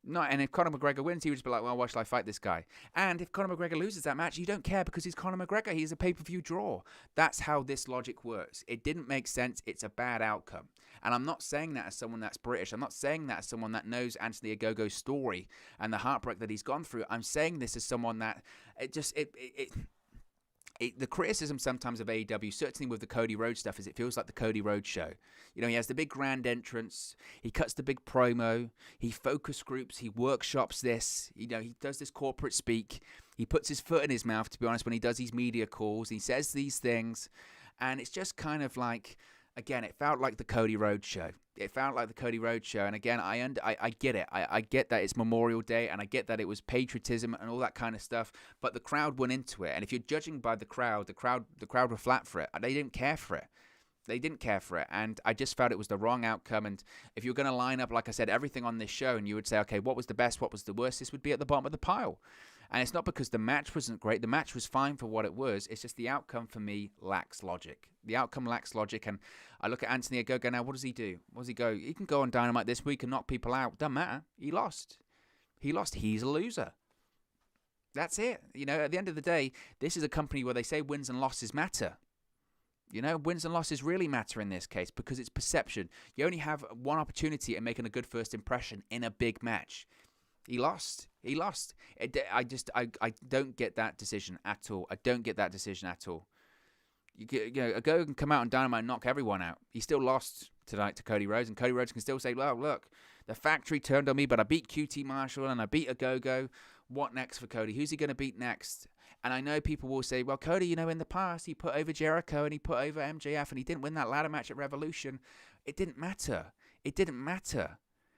No, and if Conor McGregor wins, he would just be like, well, why should I fight this guy? And if Conor McGregor loses that match, you don't care because he's Conor McGregor. He's a pay-per-view draw. That's how this logic works. It didn't make sense. It's a bad outcome. And I'm not saying that as someone that's British. I'm not saying that as someone that knows Anthony Ogogo's story and the heartbreak that he's gone through. I'm saying this as someone that the criticism sometimes of AEW, certainly with the Cody Rhodes stuff, is it feels like the Cody Rhodes show. You know, he has the big grand entrance, he cuts the big promo, he focus groups, he workshops this, you know, he does this corporate speak, he puts his foot in his mouth, to be honest, when he does these media calls, he says these things, and it's just kind of like, again, it felt like the Cody Rhodes show. It felt like the Cody Rhodes show. And again, I get it. I get that it's Memorial Day, and I get that it was patriotism and all that kind of stuff. But the crowd went into it. And if you're judging by the crowd were flat for it. They didn't care for it. They didn't care for it. And I just felt it was the wrong outcome. And if you're going to line up, like I said, everything on this show, and you would say, okay, what was the best, what was the worst, this would be at the bottom of the pile. And it's not because the match wasn't great. The match was fine for what it was. It's just the outcome for me lacks logic. The outcome lacks logic. And I look at Anthony Ogogo now. What does he do? What does he go? He can go on Dynamite this week and knock people out. Doesn't matter. He lost. He's a loser. That's it. You know, at the end of the day, this is a company where they say wins and losses matter. You know, wins and losses really matter in this case because it's perception. You only have one opportunity at making a good first impression in a big match. He lost. I don't get that decision at all. You know, Ogogo can come out on Dynamite and knock everyone out. He still lost tonight to Cody Rhodes, and Cody Rhodes can still say, well, look, the factory turned on me, but I beat QT Marshall and I beat Ogogo. What next for Cody? Who's he going to beat next? And I know people will say, well, Cody, you know, in the past, he put over Jericho and he put over MJF and he didn't win that ladder match at Revolution. It didn't matter.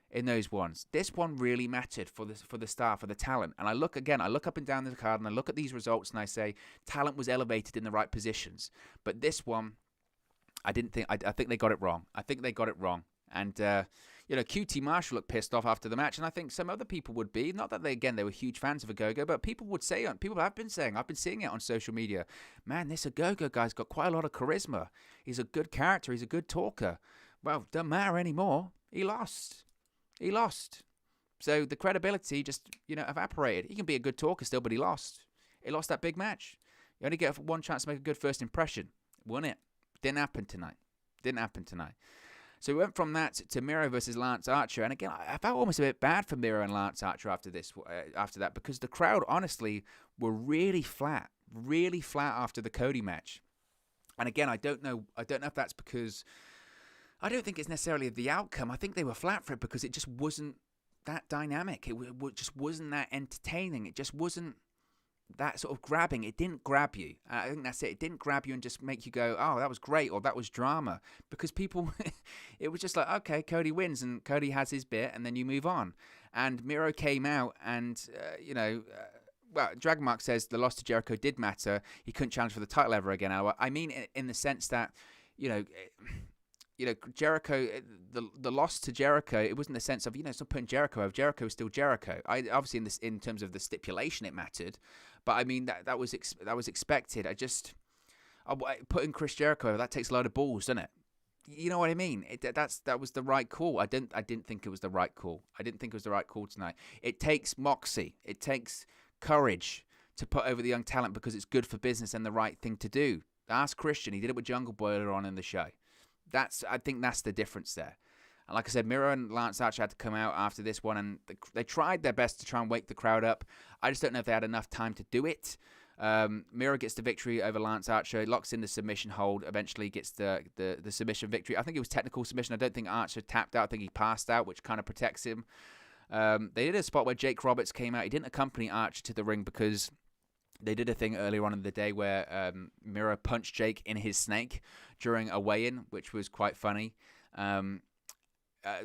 In those ones. This one really mattered for the star, for the talent. And I look up and down the card and I look at these results and I say, talent was elevated in the right positions. But this one, I think they got it wrong. And, you know, QT Marshall looked pissed off after the match, and I think some other people would be. Not that they were huge fans of Ogogo, but people have been saying, I've been seeing it on social media, man, this Ogogo guy's got quite a lot of charisma. He's a good character. He's a good talker. Well, doesn't matter anymore. He lost. So the credibility just, you know, evaporated. He can be a good talker still, but he lost. He lost that big match. You only get one chance to make a good first impression. Won it. Didn't happen tonight. So we went from that to Miro versus Lance Archer. And again, I felt almost a bit bad for Miro and Lance Archer after that, because the crowd, honestly, were really flat after the Cody match. And again, I don't know if that's because, I don't think it's necessarily the outcome. I think they were flat for it because it just wasn't that dynamic. It just wasn't that entertaining. It just wasn't that sort of grabbing. It didn't grab you. I think that's it. It didn't grab you and just make you go, oh, that was great, or that was drama. Because people, it was just like, okay, Cody wins and Cody has his bit, and then you move on. And Miro came out and, well, Dragonmark says the loss to Jericho did matter. He couldn't challenge for the title ever again. I mean, in the sense that, Jericho, the loss to Jericho, it wasn't the sense of, it's not putting Jericho over. Jericho is still Jericho. Obviously, in terms of the stipulation, it mattered, but I mean that was expected. Putting Chris Jericho over, that takes a load of balls, doesn't it? You know what I mean? That was the right call. I didn't think it was the right call. I didn't think it was the right call tonight. It takes moxie. It takes courage to put over the young talent because it's good for business and the right thing to do. Ask Christian. He did it with Jungle Boy earlier on in the show. I think that's the difference there. And like I said, Miro and Lance Archer had to come out after this one, and they tried their best to try and wake the crowd up. I just don't know if they had enough time to do it. Miro gets the victory over Lance Archer, locks in the submission hold, eventually gets the submission victory. I think it was technical submission. I don't think Archer tapped out. I think he passed out, which kind of protects him. They did a spot where Jake Roberts came out. He didn't accompany Archer to the ring because they did a thing earlier on in the day where Miro punched Jake in his snake during a weigh-in, which was quite funny.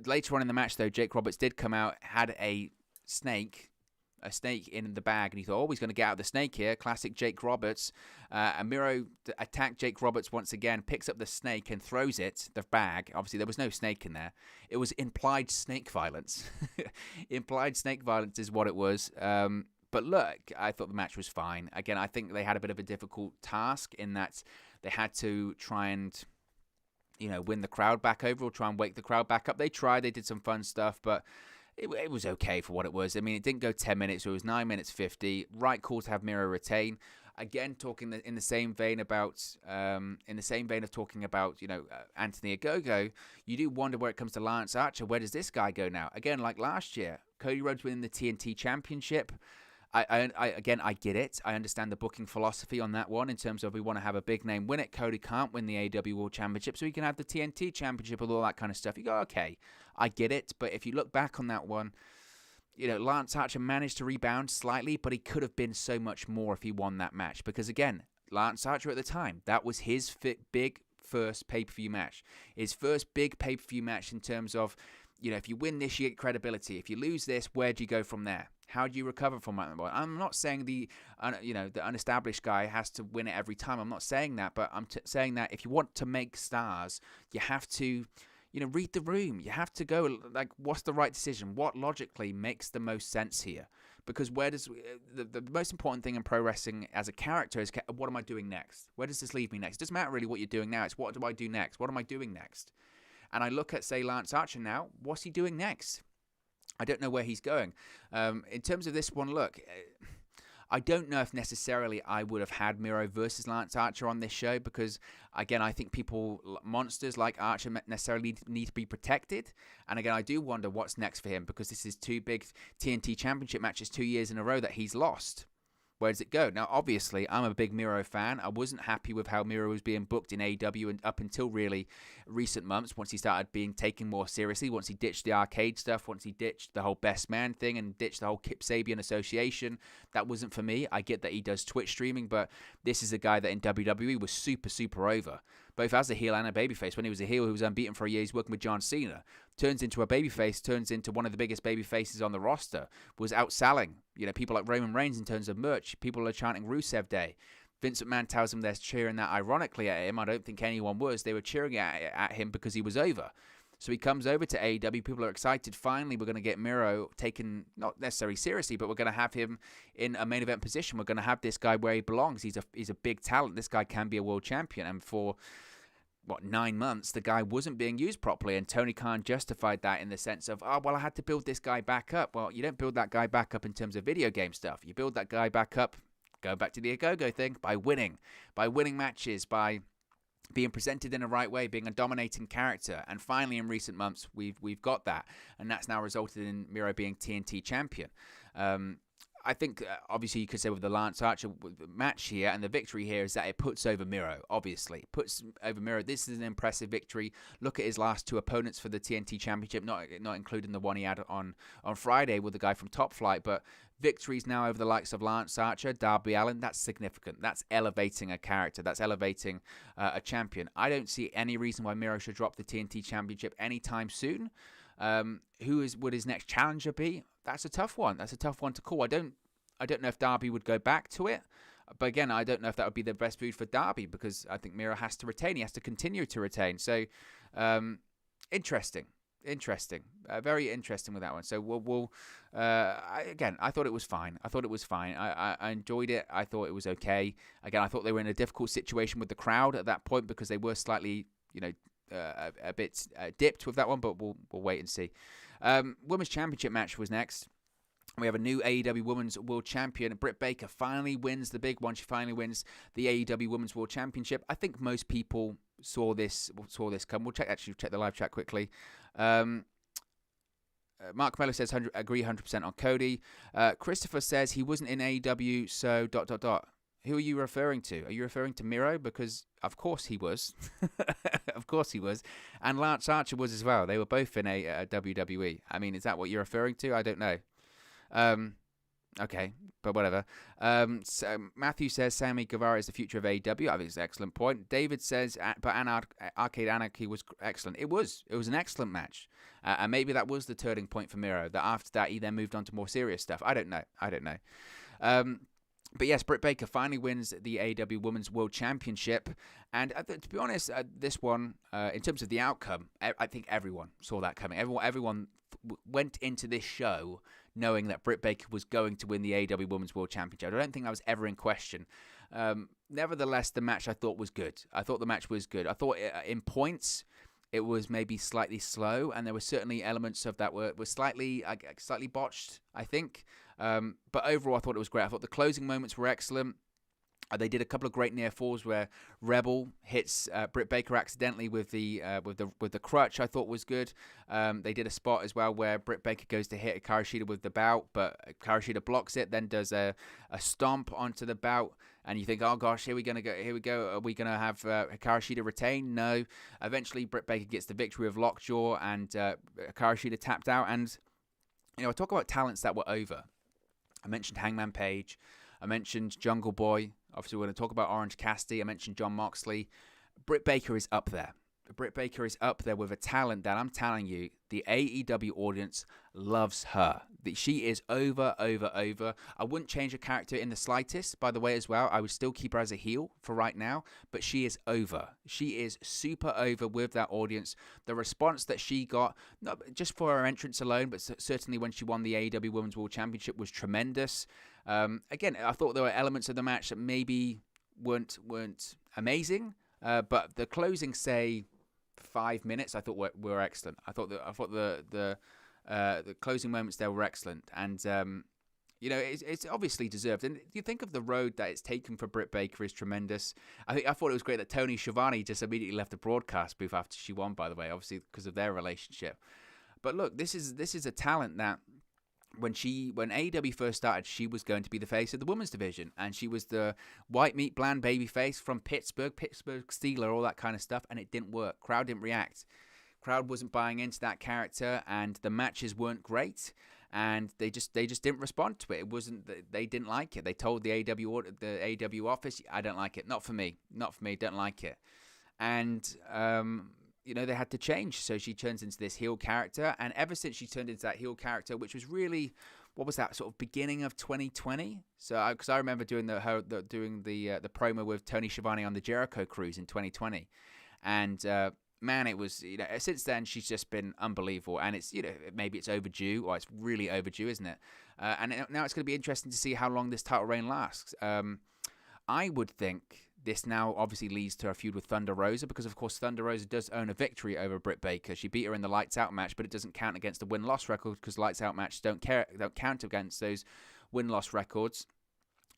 Later on in the match, though, Jake Roberts did come out, had a snake in the bag, and he thought, he's going to get out of the snake here. Classic Jake Roberts. And Miro attacked Jake Roberts once again, picks up the snake and throws it, the bag. Obviously, there was no snake in there. It was implied snake violence. Implied snake violence is what it was. But look, I thought the match was fine. Again, I think they had a bit of a difficult task in that they had to try and, win the crowd back over or try and wake the crowd back up. They tried. They did some fun stuff, but it was okay for what it was. I mean, it didn't go 10 minutes. So it was 9 minutes 50. Right call to have Miro retain. Again, talking in the same vein of talking about, Anthony Ogogo, you do wonder where it comes to Lance Archer. Where does this guy go now? Again, like last year, Cody Rhodes winning the TNT Championship. I get it. I understand the booking philosophy on that one in terms of we want to have a big name win it. Cody can't win the AEW World Championship, so he can have the TNT Championship with all that kind of stuff. You go, okay, I get it. But if you look back on that one, Lance Archer managed to rebound slightly, but he could have been so much more if he won that match. Because again, Lance Archer at the time, that was his big first pay-per-view match. His first big pay-per-view match in terms of, if you win this, you get credibility. If you lose this, where do you go from there? How do you recover from that? I'm not saying the unestablished guy has to win it every time. I'm not saying that, but I'm saying that if you want to make stars, you have to, read the room. You have to go, what's the right decision? What logically makes the most sense here? Because where does the most important thing in pro wrestling as a character is, what am I doing next? Where does this leave me next? It doesn't matter really what you're doing now. It's what do I do next? What am I doing next? And I look at, say, Lance Archer now. What's he doing next? I don't know where he's going. In terms of this one, look, I don't know if necessarily I would have had Miro versus Lance Archer on this show because, again, I think monsters like Archer necessarily need to be protected. And again, I do wonder what's next for him because this is 2 big TNT Championship matches 2 years in a row that he's lost. Where does it go? Now, obviously, I'm a big Miro fan. I wasn't happy with how Miro was being booked in AEW and up until really recent months, once he started being taken more seriously, once he ditched the arcade stuff, once he ditched the whole best man thing and ditched the whole Kip Sabian association. That wasn't for me. I get that he does Twitch streaming, but this is a guy that in WWE was super, super over, both as a heel and a babyface. When he was a heel, he was unbeaten for a year. He's working with John Cena. Turns into a babyface, turns into one of the biggest babyfaces on the roster, was outselling, people like Roman Reigns in terms of merch. People are chanting Rusev Day. Vince McMahon tells them they're cheering that ironically at him. I don't think anyone was. They were cheering at him because he was over. So he comes over to AEW. People are excited. Finally, we're going to get Miro taken, not necessarily seriously, but we're going to have him in a main event position. We're going to have this guy where he belongs. He's a big talent. This guy can be a world champion. And for 9 months, the guy wasn't being used properly, and Tony Khan justified that in the sense of, I had to build this guy back up. Well, you don't build that guy back up in terms of video game stuff. You build that guy back up, going back to the Agogo thing, by winning matches, by being presented in the right way, being a dominating character. And finally, in recent months, we've got that, and that's now resulted in Miro being TNT champion. I think, obviously, you could say with the Lance Archer match here and the victory here is that it puts over Miro, obviously. Puts over Miro. This is an impressive victory. Look at his last 2 opponents for the TNT Championship, not including the one he had on Friday with the guy from Top Flight, but victories now over the likes of Lance Archer, Darby Allin. That's significant. That's elevating a character. That's elevating a champion. I don't see any reason why Miro should drop the TNT Championship anytime soon. Would his next challenger be? That's a tough one. That's a tough one to call. I don't know if Darby would go back to it, but again, I don't know if that would be the best food for Darby because I think Miro has to retain. He has to continue to retain. So, interesting, very interesting with that one. So I thought it was fine. I enjoyed it. I thought it was okay. Again, I thought they were in a difficult situation with the crowd at that point because they were slightly, a bit dipped with that one, but we'll wait and see. Women's Championship match was next. We have a new AEW Women's World Champion. Britt Baker finally wins the big one. She finally wins the AEW Women's World Championship. I think most people saw this come. We'll check the live chat quickly. Mark Mello says agree 100% on Cody. Christopher says he wasn't in AEW, so ... Who are you referring to? Are you referring to Miro? Because of course he was. Of course he was. And Lance Archer was as well. They were both in a WWE. I mean, is that what you're referring to? I don't know. Okay, but whatever. So Matthew says Sammy Guevara is the future of AEW. I think it's an excellent point. David says, but Arcade Anarchy was excellent. It was an excellent match. And maybe that was the turning point for Miro. That after that, he then moved on to more serious stuff. I don't know. But yes, Britt Baker finally wins the AEW Women's World Championship. And to be honest, this one, in terms of the outcome, I think everyone saw that coming. Everyone went into this show knowing that Britt Baker was going to win the AEW Women's World Championship. I don't think that was ever in question. Nevertheless, the match I thought was good. I thought in points, it was maybe slightly slow, and there were certainly elements of that were slightly botched, I think. But overall, I thought it was great. I thought the closing moments were excellent. They did a couple of great near falls where Rebel hits Britt Baker accidentally with the crutch. I thought was good. They did a spot as well where Britt Baker goes to hit Hikaru Shida with the bout, but Hikaru Shida blocks it. Then does a stomp onto the bout, and you think, oh gosh, here we go. Are we gonna have Hikaru Shida retain? No. Eventually, Britt Baker gets the victory with lockjaw, and Hikaru Shida tapped out. And I talk about talents that were over. I mentioned Hangman Page. I mentioned Jungle Boy. Obviously, we're going to talk about Orange Cassidy. I mentioned Jon Moxley. Britt Baker is up there. Britt Baker is up there with a talent that I'm telling you, the AEW audience loves her. She is over. I wouldn't change her character in the slightest, by the way, as well. I would still keep her as a heel for right now, but she is over. She is super over with that audience. The response that she got, not just for her entrance alone, but certainly when she won the AEW Women's World Championship, was tremendous. Again, I thought there were elements of the match that maybe weren't amazing, but the closing, say, 5 minutes, I thought were excellent. I thought the closing moments there were excellent, and it's obviously deserved. And you think of the road that it's taken for Britt Baker is tremendous. I thought it was great that Tony Schiavone just immediately left the broadcast booth after she won. By the way, obviously because of their relationship. But look, this is a talent that when AEW first started, she was going to be the face of the women's division, and she was the white meat bland baby face from Pittsburgh Steeler, all that kind of stuff, and it didn't work. Crowd didn't react. Crowd wasn't buying into that character, and the matches weren't great, and they just didn't respond to it. It wasn't they didn't like it. They told the AEW office, "I don't like it. Not for me. Don't like it." And they had to change. So she turns into this heel character. And ever since she turned into that heel character, which was really, what was that, sort of beginning of 2020? So, because I remember doing the promo with Tony Schiavone on the Jericho cruise in 2020. And, man, it was, since then she's just been unbelievable. And it's, maybe it's overdue, or it's really overdue, isn't it? And now it's going to be interesting to see how long this title reign lasts. I would think this now obviously leads to a feud with Thunder Rosa, because of course Thunder Rosa does own a victory over Britt Baker. She beat her in the Lights Out match, but it doesn't count against the win-loss record, because Lights Out matches don't count against those win-loss records.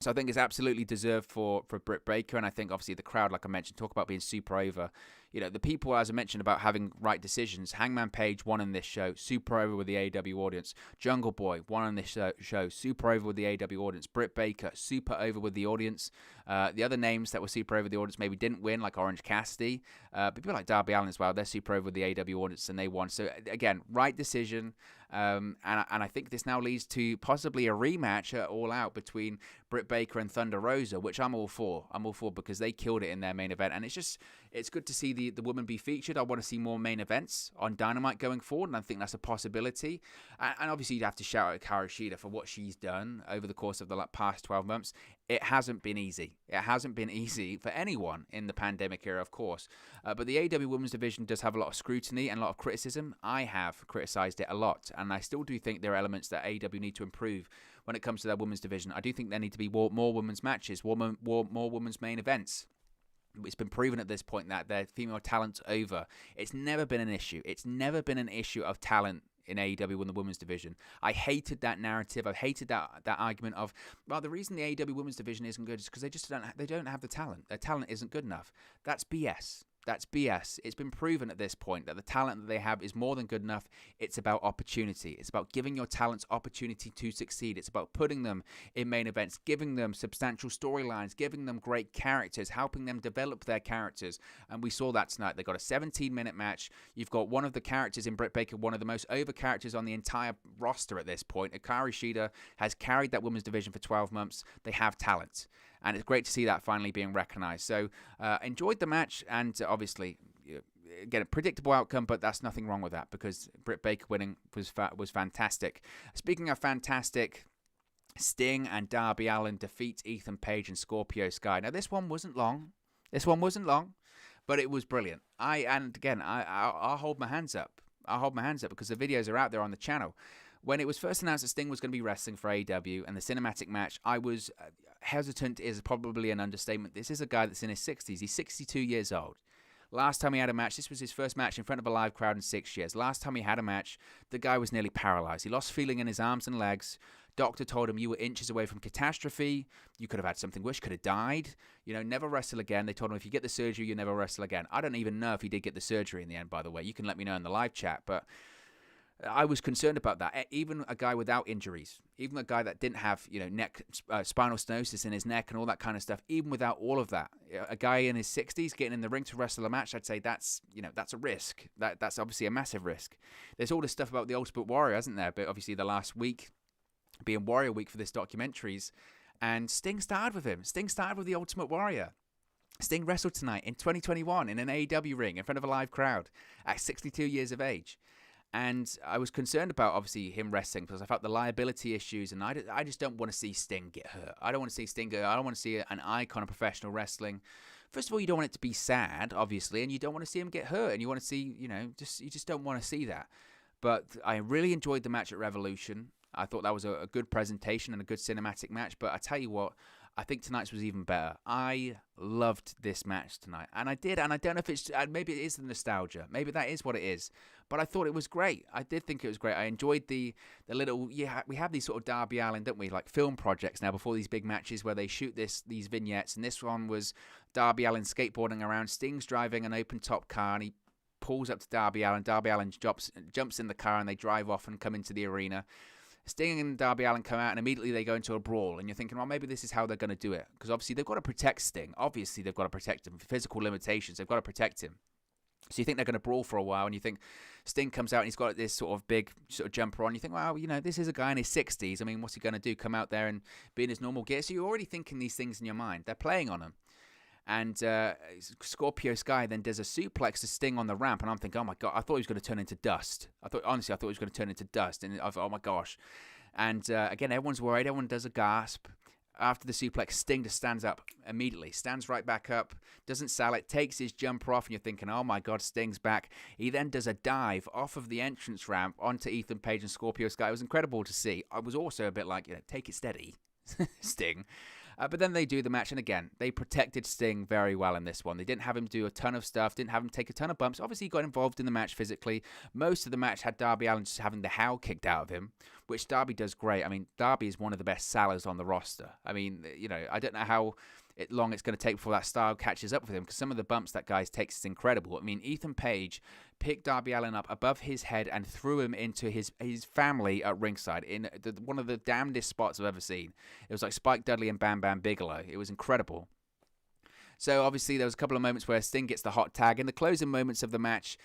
So I think it's absolutely deserved for Britt Baker, and I think obviously the crowd, like I mentioned, talk about being super over. The people, as I mentioned, about having right decisions. Hangman Page won in this show, super over with the AEW audience. Jungle Boy won on this show, super over with the AEW audience. Britt Baker, super over with the audience. The other names that were super over the audience maybe didn't win, like Orange Cassidy. But people like Darby Allin as well, they're super over with the AEW audience, and they won. So again, right decision. And I think this now leads to possibly a rematch at All Out between Britt Baker and Thunder Rosa, which I'm all for. I'm all for, because they killed it in their main event. And it's good to see the woman be featured. I want to see more main events on Dynamite going forward, and I think that's a possibility. And obviously you'd have to shout out Hikaru Shida for what she's done over the course of the past 12 months. It hasn't been easy. It hasn't been easy for anyone in the pandemic era, of course. But the AEW Women's Division does have a lot of scrutiny and a lot of criticism. I have criticized it a lot, and I still do think there are elements that AEW need to improve when it comes to their women's division. I do think there need to be more women's matches, more women's main events. It's been proven at this point that their female talent's over. It's never been an issue. It's never been an issue of talent in AEW in the women's division. I hated that narrative. I hated that argument of, well, the reason the AEW women's division isn't good is because they don't have the talent. Their talent isn't good enough. That's BS. That's BS. It's been proven at this point that the talent that they have is more than good enough. It's about opportunity. It's about giving your talents opportunity to succeed. It's about putting them in main events, giving them substantial storylines, giving them great characters, helping them develop their characters. And we saw that tonight. They got a 17-minute match. You've got one of the characters in Britt Baker, one of the most over characters on the entire roster at this point. Hikaru Shida has carried that women's division for 12 months. They have talent. And it's great to see that finally being recognized. So enjoyed the match, and obviously, again, a predictable outcome, but that's nothing wrong with that, because Britt Baker winning was fantastic. Speaking of fantastic, Sting and Darby Allin defeat Ethan Page and Scorpio Sky. Now, this one wasn't long, but it was brilliant. I'll hold my hands up. Because the videos are out there on the channel. When it was first announced that Sting was going to be wrestling for AEW and the cinematic match, I was hesitant is probably an understatement. This is a guy that's in his 60s. He's 62 years old. Last time he had a match, this was his first match in front of a live crowd in 6 years. Last time he had a match, the guy was nearly paralyzed. He lost feeling in his arms and legs. Doctor told him, you were inches away from catastrophe. You could have had something worse, could have died. Never wrestle again. They told him, if you get the surgery, you never wrestle again. I don't even know if he did get the surgery in the end, by the way. You can let me know in the live chat, but I was concerned about that. Even a guy without injuries, even a guy that didn't have, spinal stenosis in his neck and all that kind of stuff, even without all of that, a guy in his 60s getting in the ring to wrestle a match, I'd say that's a risk. That's obviously a massive risk. There's all this stuff about the Ultimate Warrior, isn't there? But obviously the last week being Warrior Week for this documentaries, and Sting started with him. Sting started with the Ultimate Warrior. Sting wrestled tonight in 2021 in an AEW ring in front of a live crowd at 62 years of age. And I was concerned about, obviously, him wrestling because I felt the liability issues, and I just don't want to see Sting get hurt. I don't want to see Sting go. I don't want to see an icon of professional wrestling. First of all, you don't want it to be sad, obviously, and you don't want to see him get hurt, and you want to see, you just don't want to see that. But I really enjoyed the match at Revolution. I thought that was a good presentation and a good cinematic match. But I tell you what, I think tonight's was even better. I loved this match tonight, and I did. And I don't know if it's maybe it is the nostalgia. Maybe that is what it is. But I thought it was great. I did think it was great. I enjoyed the little. Yeah, we have these sort of Darby Allin, don't we? Like film projects now before these big matches where they shoot these vignettes. And this one was Darby Allin skateboarding around. Sting's driving an open top car, and he pulls up to Darby Allin. Darby Allin jumps in the car, and they drive off and come into the arena. Sting and Darby Allin come out, and immediately they go into a brawl. And you're thinking, well, maybe this is how they're going to do it. Because obviously they've got to protect Sting. Obviously they've got to protect him. Physical limitations, they've got to protect him. So you think they're going to brawl for a while, and you think Sting comes out, and he's got this sort of big sort of jumper on. You think, well, this is a guy in his 60s. I mean, what's he going to do? Come out there and be in his normal gear? So you're already thinking these things in your mind. They're playing on them. And Scorpio Sky then does a suplex to Sting on the ramp, and I'm thinking, oh my God, I thought he was going to turn into dust. Honestly, I thought he was going to turn into dust, and I thought, oh my gosh. And again, everyone's worried. Everyone does a gasp. After the suplex, Sting just stands up immediately. Stands right back up. Doesn't sell it. Takes his jumper off, and you're thinking, oh my God, Sting's back. He then does a dive off of the entrance ramp onto Ethan Page and Scorpio Sky. It was incredible to see. I was also a bit like, take it steady, Sting. But then they do the match, and again, they protected Sting very well in this one. They didn't have him do a ton of stuff, didn't have him take a ton of bumps. Obviously, he got involved in the match physically. Most of the match had Darby Allin just having the hell kicked out of him, which Darby does great. I mean, Darby is one of the best sellers on the roster. I mean, I don't know how long it's going to take before that style catches up with him, because some of the bumps that guy takes is incredible. I mean, Ethan Page picked Darby Allin up above his head and threw him into his family at ringside in one of the damnedest spots I've ever seen. It was like Spike Dudley and Bam Bam Bigelow. It was incredible. So obviously there was a couple of moments where Sting gets the hot tag. In the closing moments of the match,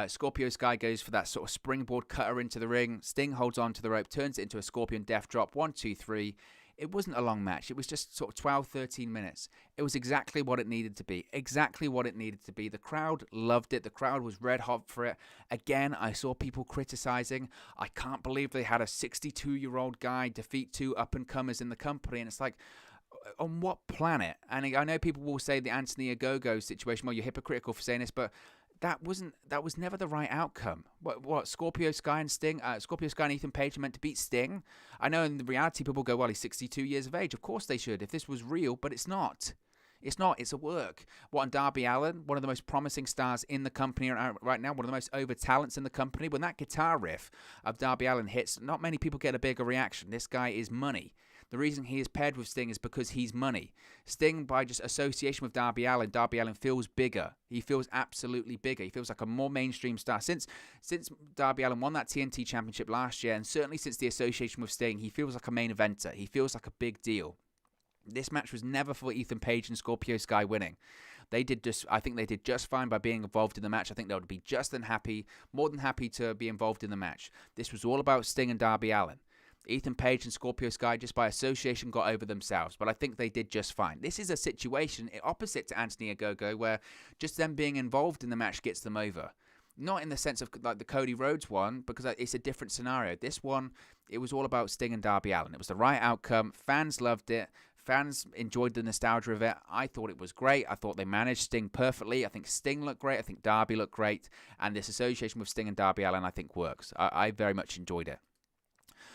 Scorpio Sky goes for that sort of springboard cutter into the ring. Sting holds on to the rope, turns it into a Scorpion Death Drop. 1, 2, 3. It wasn't a long match. It was just sort of 12, 13 minutes. It was exactly what it needed to be. Exactly what it needed to be. The crowd loved it. The crowd was red hot for it. Again, I saw people criticizing. I can't believe they had a 62-year-old guy defeat 2 up-and-comers in the company. And it's like, on what planet? And I know people will say the Anthony Ogogo situation, well, you're hypocritical for saying this, but that was never the right outcome. What Scorpio Sky and Ethan Page are meant to beat Sting? I know in the reality people go, well, he's 62 years of age. Of course they should, if this was real, but it's not. It's not. It's a work. What, on Darby Allin, one of the most promising stars in the company right now, one of the most over talents in the company. When that guitar riff of Darby Allin hits, not many people get a bigger reaction. This guy is money. The reason he is paired with Sting is because he's money. Sting, by just association with Darby Allin feels bigger. He feels absolutely bigger. He feels like a more mainstream star. Since Darby Allin won that TNT Championship last year, and certainly since the association with Sting, he feels like a main eventer. He feels like a big deal. This match was never for Ethan Page and Scorpio Sky winning. I think they did just fine by being involved in the match. I think they would be more than happy to be involved in the match. This was all about Sting and Darby Allin. Ethan Page and Scorpio Sky, just by association, got over themselves, but I think they did just fine. This is a situation opposite to Anthony Ogogo, where just them being involved in the match gets them over. Not in the sense of like the Cody Rhodes one, because it's a different scenario. This one, it was all about Sting and Darby Allin. It was the right outcome. Fans loved it. Fans enjoyed the nostalgia of it. I thought it was great. I thought they managed Sting perfectly. I think Sting looked great. I think Darby looked great. And this association with Sting and Darby Allin, I think, works. I very much enjoyed it.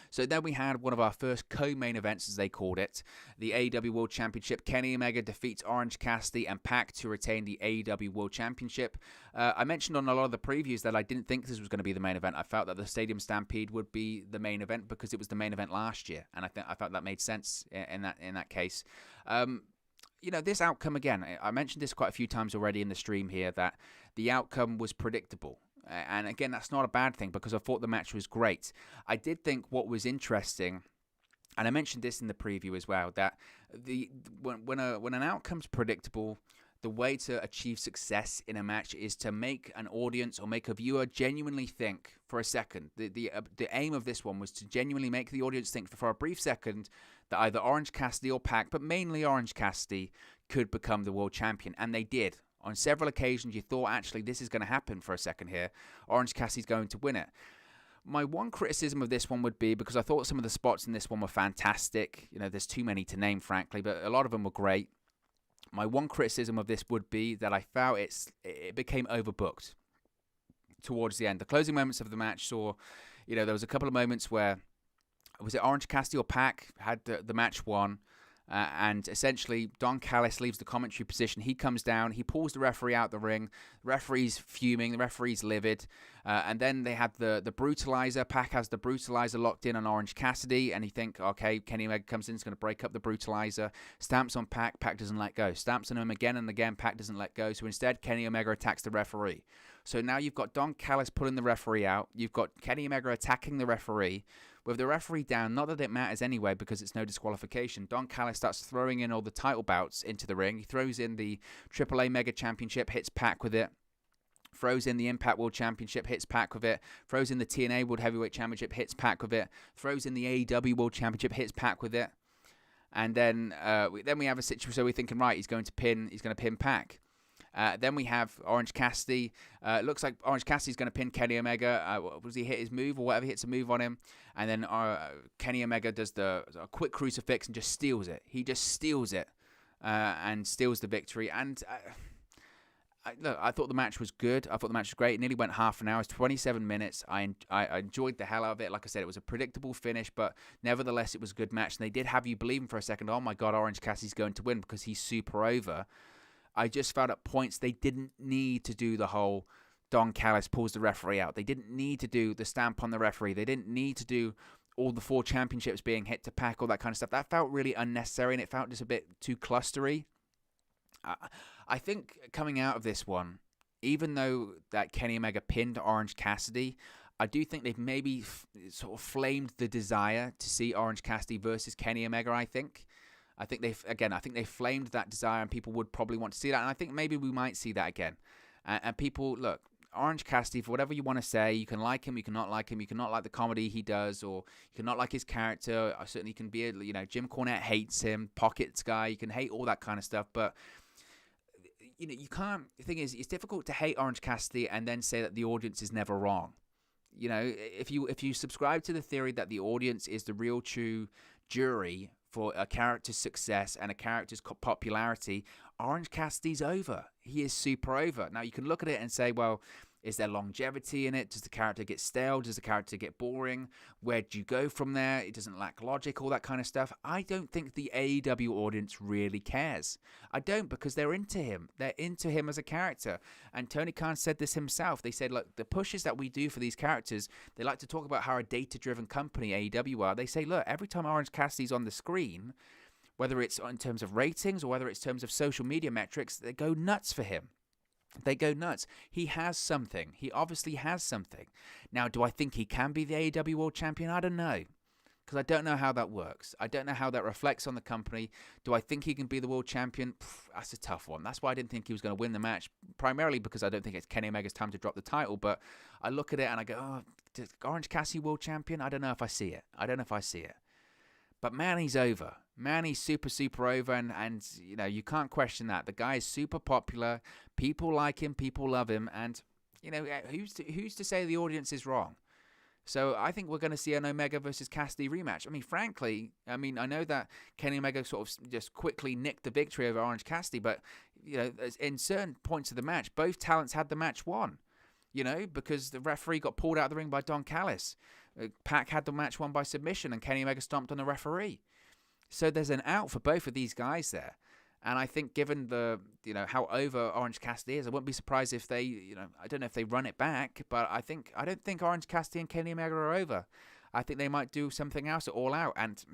So then we had one of our first co-main events, as they called it, the AEW World Championship. Kenny Omega defeats Orange Cassidy and Pac to retain the AEW World Championship. I mentioned on a lot of the previews that I didn't think this was going to be the main event. I felt that the Stadium Stampede would be the main event because it was the main event last year, and I felt that made sense in that case. This outcome, again, I mentioned this quite a few times already in the stream here, that the outcome was predictable. And again, that's not a bad thing because I thought the match was great. I did think what was interesting, and I mentioned this in the preview as well, that when an outcome's predictable, the way to achieve success in a match is to make an audience or make a viewer genuinely think for a second. The aim of this one was to genuinely make the audience think for a brief second that either Orange Cassidy or Pac, but mainly Orange Cassidy, could become the world champion. And they did. On several occasions, you thought, actually, this is going to happen for a second here. Orange Cassidy's going to win it. My one criticism of this one would be, because I thought some of the spots in this one were fantastic. There's too many to name, frankly, but a lot of them were great. My one criticism of this would be that I felt it became overbooked towards the end. The closing moments of the match saw, there was a couple of moments where, was it Orange Cassidy or Pac had the match won, and essentially Don Callis leaves the commentary position. He comes down, he pulls the referee out the ring. The referee's fuming, the referee's livid, and then they had the brutalizer. Pac has the brutalizer locked in on Orange Cassidy, and you think, okay, Kenny Omega comes in, is going to break up the brutalizer, stamps on Pac, Pac doesn't let go, stamps on him again and again, Pac doesn't let go, so instead Kenny Omega attacks the referee. So now you've got Don Callis pulling the referee out, you've got Kenny Omega attacking the referee. With the referee down, not that it matters anyway because it's no disqualification, Don Callis starts throwing in all the title bouts into the ring. He throws in the AAA Mega Championship, hits Pac with it. Throws in the Impact World Championship, hits Pac with it. Throws in the TNA World Heavyweight Championship, hits Pac with it. Throws in the AEW World Championship, hits Pac with it. And then we have a situation, so we're thinking, right, he's going to pin Pac. Then we have Orange Cassidy. Looks like Orange Cassidy's going to pin Kenny Omega. Was he hit his move or whatever? He hits a move on him. And then Kenny Omega does a quick crucifix and just steals it. He just steals it and steals the victory. And look, I thought the match was good. I thought the match was great. It nearly went half an hour. It's 27 minutes. I enjoyed the hell out of it. Like I said, it was a predictable finish, but nevertheless, it was a good match. And they did have you believing for a second, oh my God, Orange Cassidy's going to win because he's super over. I just felt at points they didn't need to do the whole Don Callis pulls the referee out. They didn't need to do the stamp on the referee. They didn't need to do all the 4 championships being hit to Pac, all that kind of stuff. That felt really unnecessary, and it felt just a bit too clustery. I think coming out of this one, even though that Kenny Omega pinned Orange Cassidy, I do think they've maybe sort of flamed the desire to see Orange Cassidy versus Kenny Omega, I think they flamed that desire, and people would probably want to see that. And I think maybe we might see that again. And people, look, Orange Cassidy, for whatever you want to say, you can like him, you can not like him, you can not like the comedy he does, or you can not like his character. I certainly can be, Jim Cornette hates him, Pockets guy, you can hate all that kind of stuff. But, you can't, the thing is, it's difficult to hate Orange Cassidy and then say that the audience is never wrong. If you subscribe to the theory that the audience is the real true jury for a character's success and a character's popularity, Orange Cassidy's over. He is super over. Now, you can look at it and say, well, is there longevity in it? Does the character get stale? Does the character get boring? Where do you go from there? It doesn't lack logic, all that kind of stuff. I don't think the AEW audience really cares. I don't, because they're into him. They're into him as a character. And Tony Khan said this himself. They said, look, the pushes that we do for these characters, they like to talk about how a data-driven company AEW are. They say, look, every time Orange Cassidy's on the screen, whether it's in terms of ratings or whether it's in terms of social media metrics, they go nuts for him. They go nuts. He has something. He obviously has something. Now, do I think he can be the AEW World Champion? I don't know, because I don't know how that works. I don't know how that reflects on the company. Do I think he can be the World Champion? That's a tough one. That's why I didn't think he was going to win the match, primarily because I don't think it's Kenny Omega's time to drop the title. But I look at it and I go, oh, Orange Cassidy World Champion? I don't know if I see it. But man, he's over. Man, he's super, super over, and you can't question that. The guy is super popular. People like him. People love him. And, who's to say the audience is wrong? So I think we're going to see an Omega versus Cassidy rematch. I mean, frankly, I know that Kenny Omega sort of just quickly nicked the victory over Orange Cassidy, but, in certain points of the match, both talents had the match won, because the referee got pulled out of the ring by Don Callis. Pac had the match won by submission, and Kenny Omega stomped on the referee. So there's an out for both of these guys there. And I think given the, how over Orange Cassidy is, I wouldn't be surprised if they, I don't know if they run it back, but I don't think Orange Cassidy and Kenny Omega are over. I think they might do something else at All Out. And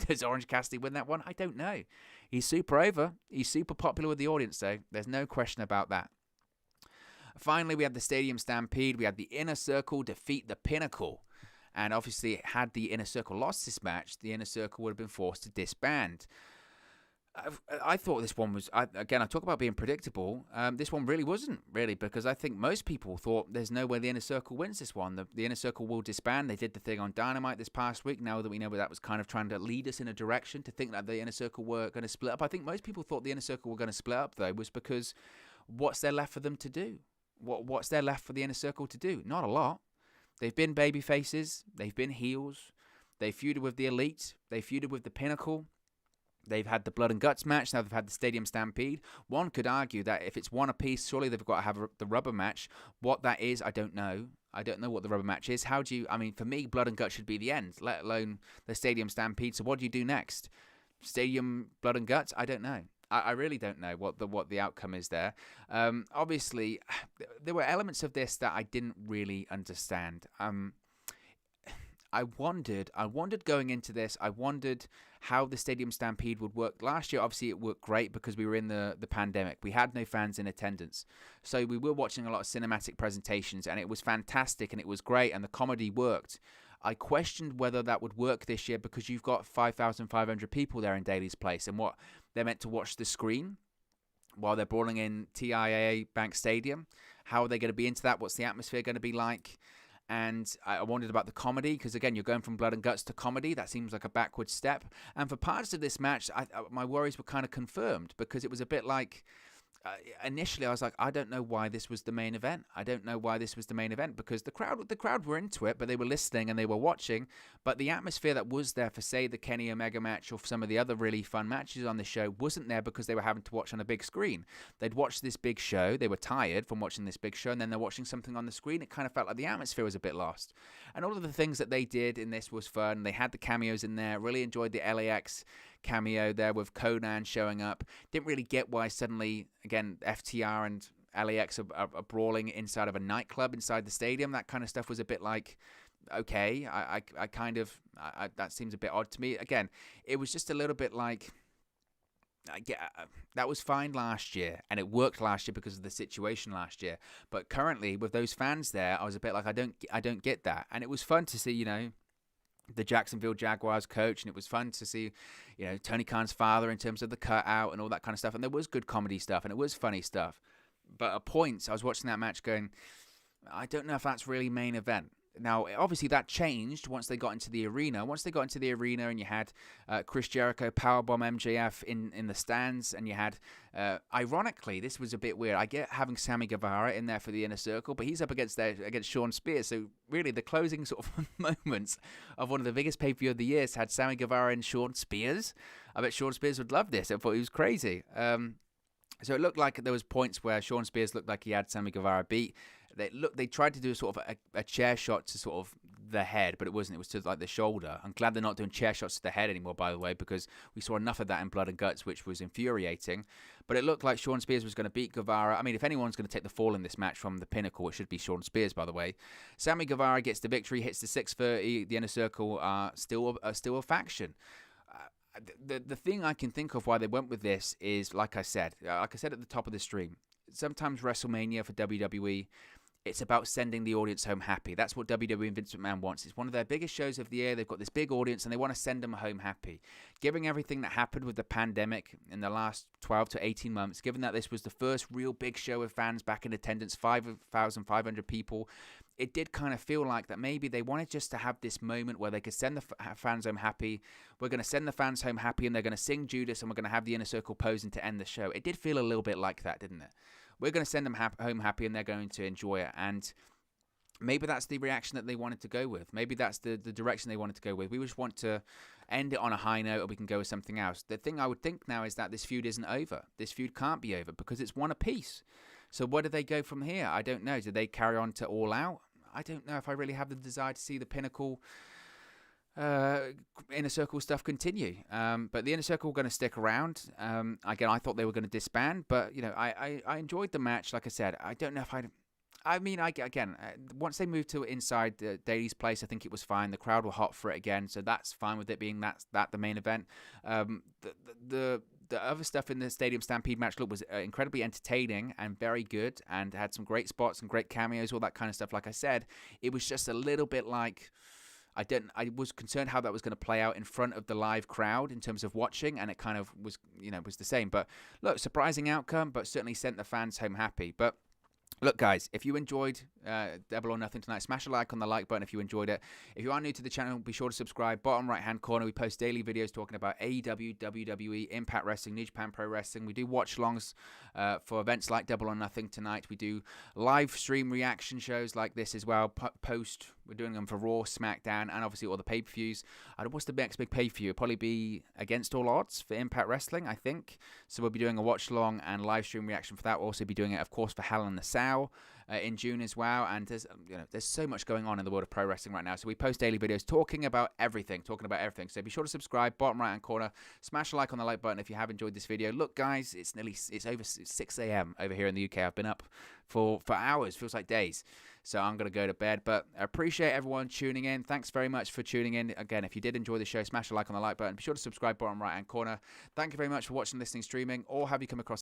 does Orange Cassidy win that one? I don't know. He's super over. He's super popular with the audience, though. There's no question about that. Finally, we had the Stadium Stampede. We had the Inner Circle defeat the Pinnacle. And obviously, had the Inner Circle lost this match, the Inner Circle would have been forced to disband. I thought this one was, again, I talk about being predictable. This one really wasn't, really, because I think most people thought there's no way the Inner Circle wins this one. The Inner Circle will disband. They did the thing on Dynamite this past week. Now that we know that was kind of trying to lead us in a direction to think that the Inner Circle were going to split up. I think most people thought the Inner Circle were going to split up, though, was because what's there left for them to do? What's there left for the Inner Circle to do? Not a lot. They've been baby faces. They've been heels. They feuded with the Elite. They feuded with the Pinnacle. They've had the Blood and Guts match. Now they've had the Stadium Stampede. One could argue that if it's one apiece, surely they've got to have the rubber match. What that is, I don't know. I don't know what the rubber match is. For me, Blood and Guts should be the end, let alone the Stadium Stampede. So what do you do next? Stadium Blood and Guts? I don't know. I really don't know what the outcome is there. Obviously, there were elements of this that I didn't really understand. I wondered going into this, I wondered how the Stadium Stampede would work. Last year, obviously, it worked great because we were in the pandemic. We had no fans in attendance. So we were watching a lot of cinematic presentations, and it was fantastic, and it was great, and the comedy worked. I questioned whether that would work this year because you've got 5,500 people there in Daly's Place, and what they're meant to watch the screen while they're brawling in TIAA Bank Stadium. How are they going to be into that? What's the atmosphere going to be like? And I wondered about the comedy, because again, you're going from Blood and Guts to comedy. That seems like a backward step. And for parts of this match, my worries were kind of confirmed, because it was a bit like, initially I was like, I don't know why this was the main event. Because the crowd were into it, but they were listening and they were watching. But the atmosphere that was there for, say, the Kenny Omega match or for some of the other really fun matches on the show wasn't there because they were having to watch on a big screen. They'd watched this big show. They were tired from watching this big show, and then they're watching something on the screen. It kind of felt like the atmosphere was a bit lost. And all of the things that they did in this was fun. They had the cameos in there. Really enjoyed the LAX cameo there with Conan showing up. Didn't really get why suddenly, again, FTR and LAX are brawling inside of a nightclub inside the stadium. That kind of stuff was a bit like, okay, I that seems a bit odd to me. Again, it was just a little bit like, that was fine last year, and it worked last year because of the situation last year. But currently, with those fans there, I was a bit like, I don't get that. And it was fun to see, the Jacksonville Jaguars coach, and it was fun to see, Tony Khan's father in terms of the cutout and all that kind of stuff. And there was good comedy stuff, and it was funny stuff. But at points, I was watching that match going, I don't know if that's really main event. Now, obviously, that changed once they got into the arena. Once they got into the arena and you had Chris Jericho powerbomb MJF in the stands, and you had, ironically, this was a bit weird. I get having Sammy Guevara in there for the Inner Circle, but he's up against Shawn Spears. So really, the closing sort of moments of one of the biggest pay-per-view of the years had Sammy Guevara and Shawn Spears. I bet Shawn Spears would love this. I thought he was crazy. So it looked like there was points where Shawn Spears looked like he had Sammy Guevara beat. They tried to do sort of a chair shot to sort of the head, but it wasn't. It was to like the shoulder. I'm glad they're not doing chair shots to the head anymore, by the way, because we saw enough of that in Blood and Guts, which was infuriating. But it looked like Shawn Spears was going to beat Guevara. I mean, if anyone's going to take the fall in this match from the Pinnacle, it should be Shawn Spears, by the way. Sammy Guevara gets the victory, hits the 630. The Inner Circle are still a faction. The thing I can think of why they went with this is, like I said at the top of the stream, sometimes WrestleMania for WWE, it's about sending the audience home happy. That's what WWE and Vince McMahon wants. It's one of their biggest shows of the year. They've got this big audience, and they want to send them home happy. Given everything that happened with the pandemic in the last 12 to 18 months, given that this was the first real big show with fans back in attendance, 5,500 people, it did kind of feel like that maybe they wanted just to have this moment where they could send the fans home happy. We're going to send the fans home happy, and they're going to sing Judas, and we're going to have the Inner Circle posing to end the show. It did feel a little bit like that, didn't it? We're going to send them home happy, and they're going to enjoy it. And maybe that's the reaction that they wanted to go with. Maybe that's the direction they wanted to go with. We just want to end it on a high note, or we can go with something else. The thing I would think now is that this feud isn't over. This feud can't be over because it's one apiece. So where do they go from here? I don't know. Do they carry on to All Out? I don't know if I really have the desire to see the Pinnacle Inner Circle stuff continue. But the Inner Circle are going to stick around. Again, I thought they were going to disband, but I enjoyed the match. Like I said, I don't know if once they moved to inside Daly's Place, I think it was fine. The crowd were hot for it again, so that's fine with it being that the main event. The other stuff in the Stadium Stampede match was incredibly entertaining and very good, and had some great spots and great cameos, all that kind of stuff. Like I said, it was just a little bit like, I was concerned how that was going to play out in front of the live crowd in terms of watching, and it kind of was, was the same. But look, surprising outcome, but certainly sent the fans home happy. But look, guys, if you enjoyed Double or Nothing tonight, smash a like on the like button if you enjoyed it. If you are new to the channel, be sure to subscribe. Bottom right-hand corner, we post daily videos talking about AEW, WWE, Impact Wrestling, New Japan Pro Wrestling. We do watch-alongs for events like Double or Nothing tonight. We do live stream reaction shows like this as well. We're doing them for Raw, SmackDown, and obviously all the pay-per-views. What's the next big pay-per-view? It'll probably be Against All Odds for Impact Wrestling, I think. So we'll be doing a watch-along and live stream reaction for that. We'll also be doing it, of course, for Hell in the Cell in June as well. And there's so much going on in the world of pro wrestling right now. So we post daily videos talking about everything. So be sure to subscribe. Bottom right-hand corner, smash a like on the like button if you have enjoyed this video. Look, guys, it's over 6 a.m. over here in the UK. I've been up for hours. Feels like days. So I'm going to go to bed. But I appreciate everyone tuning in. Thanks very much for tuning in. Again, if you did enjoy the show, smash a like on the like button. Be sure to subscribe, bottom right-hand corner. Thank you very much for watching, listening, streaming, or have you come across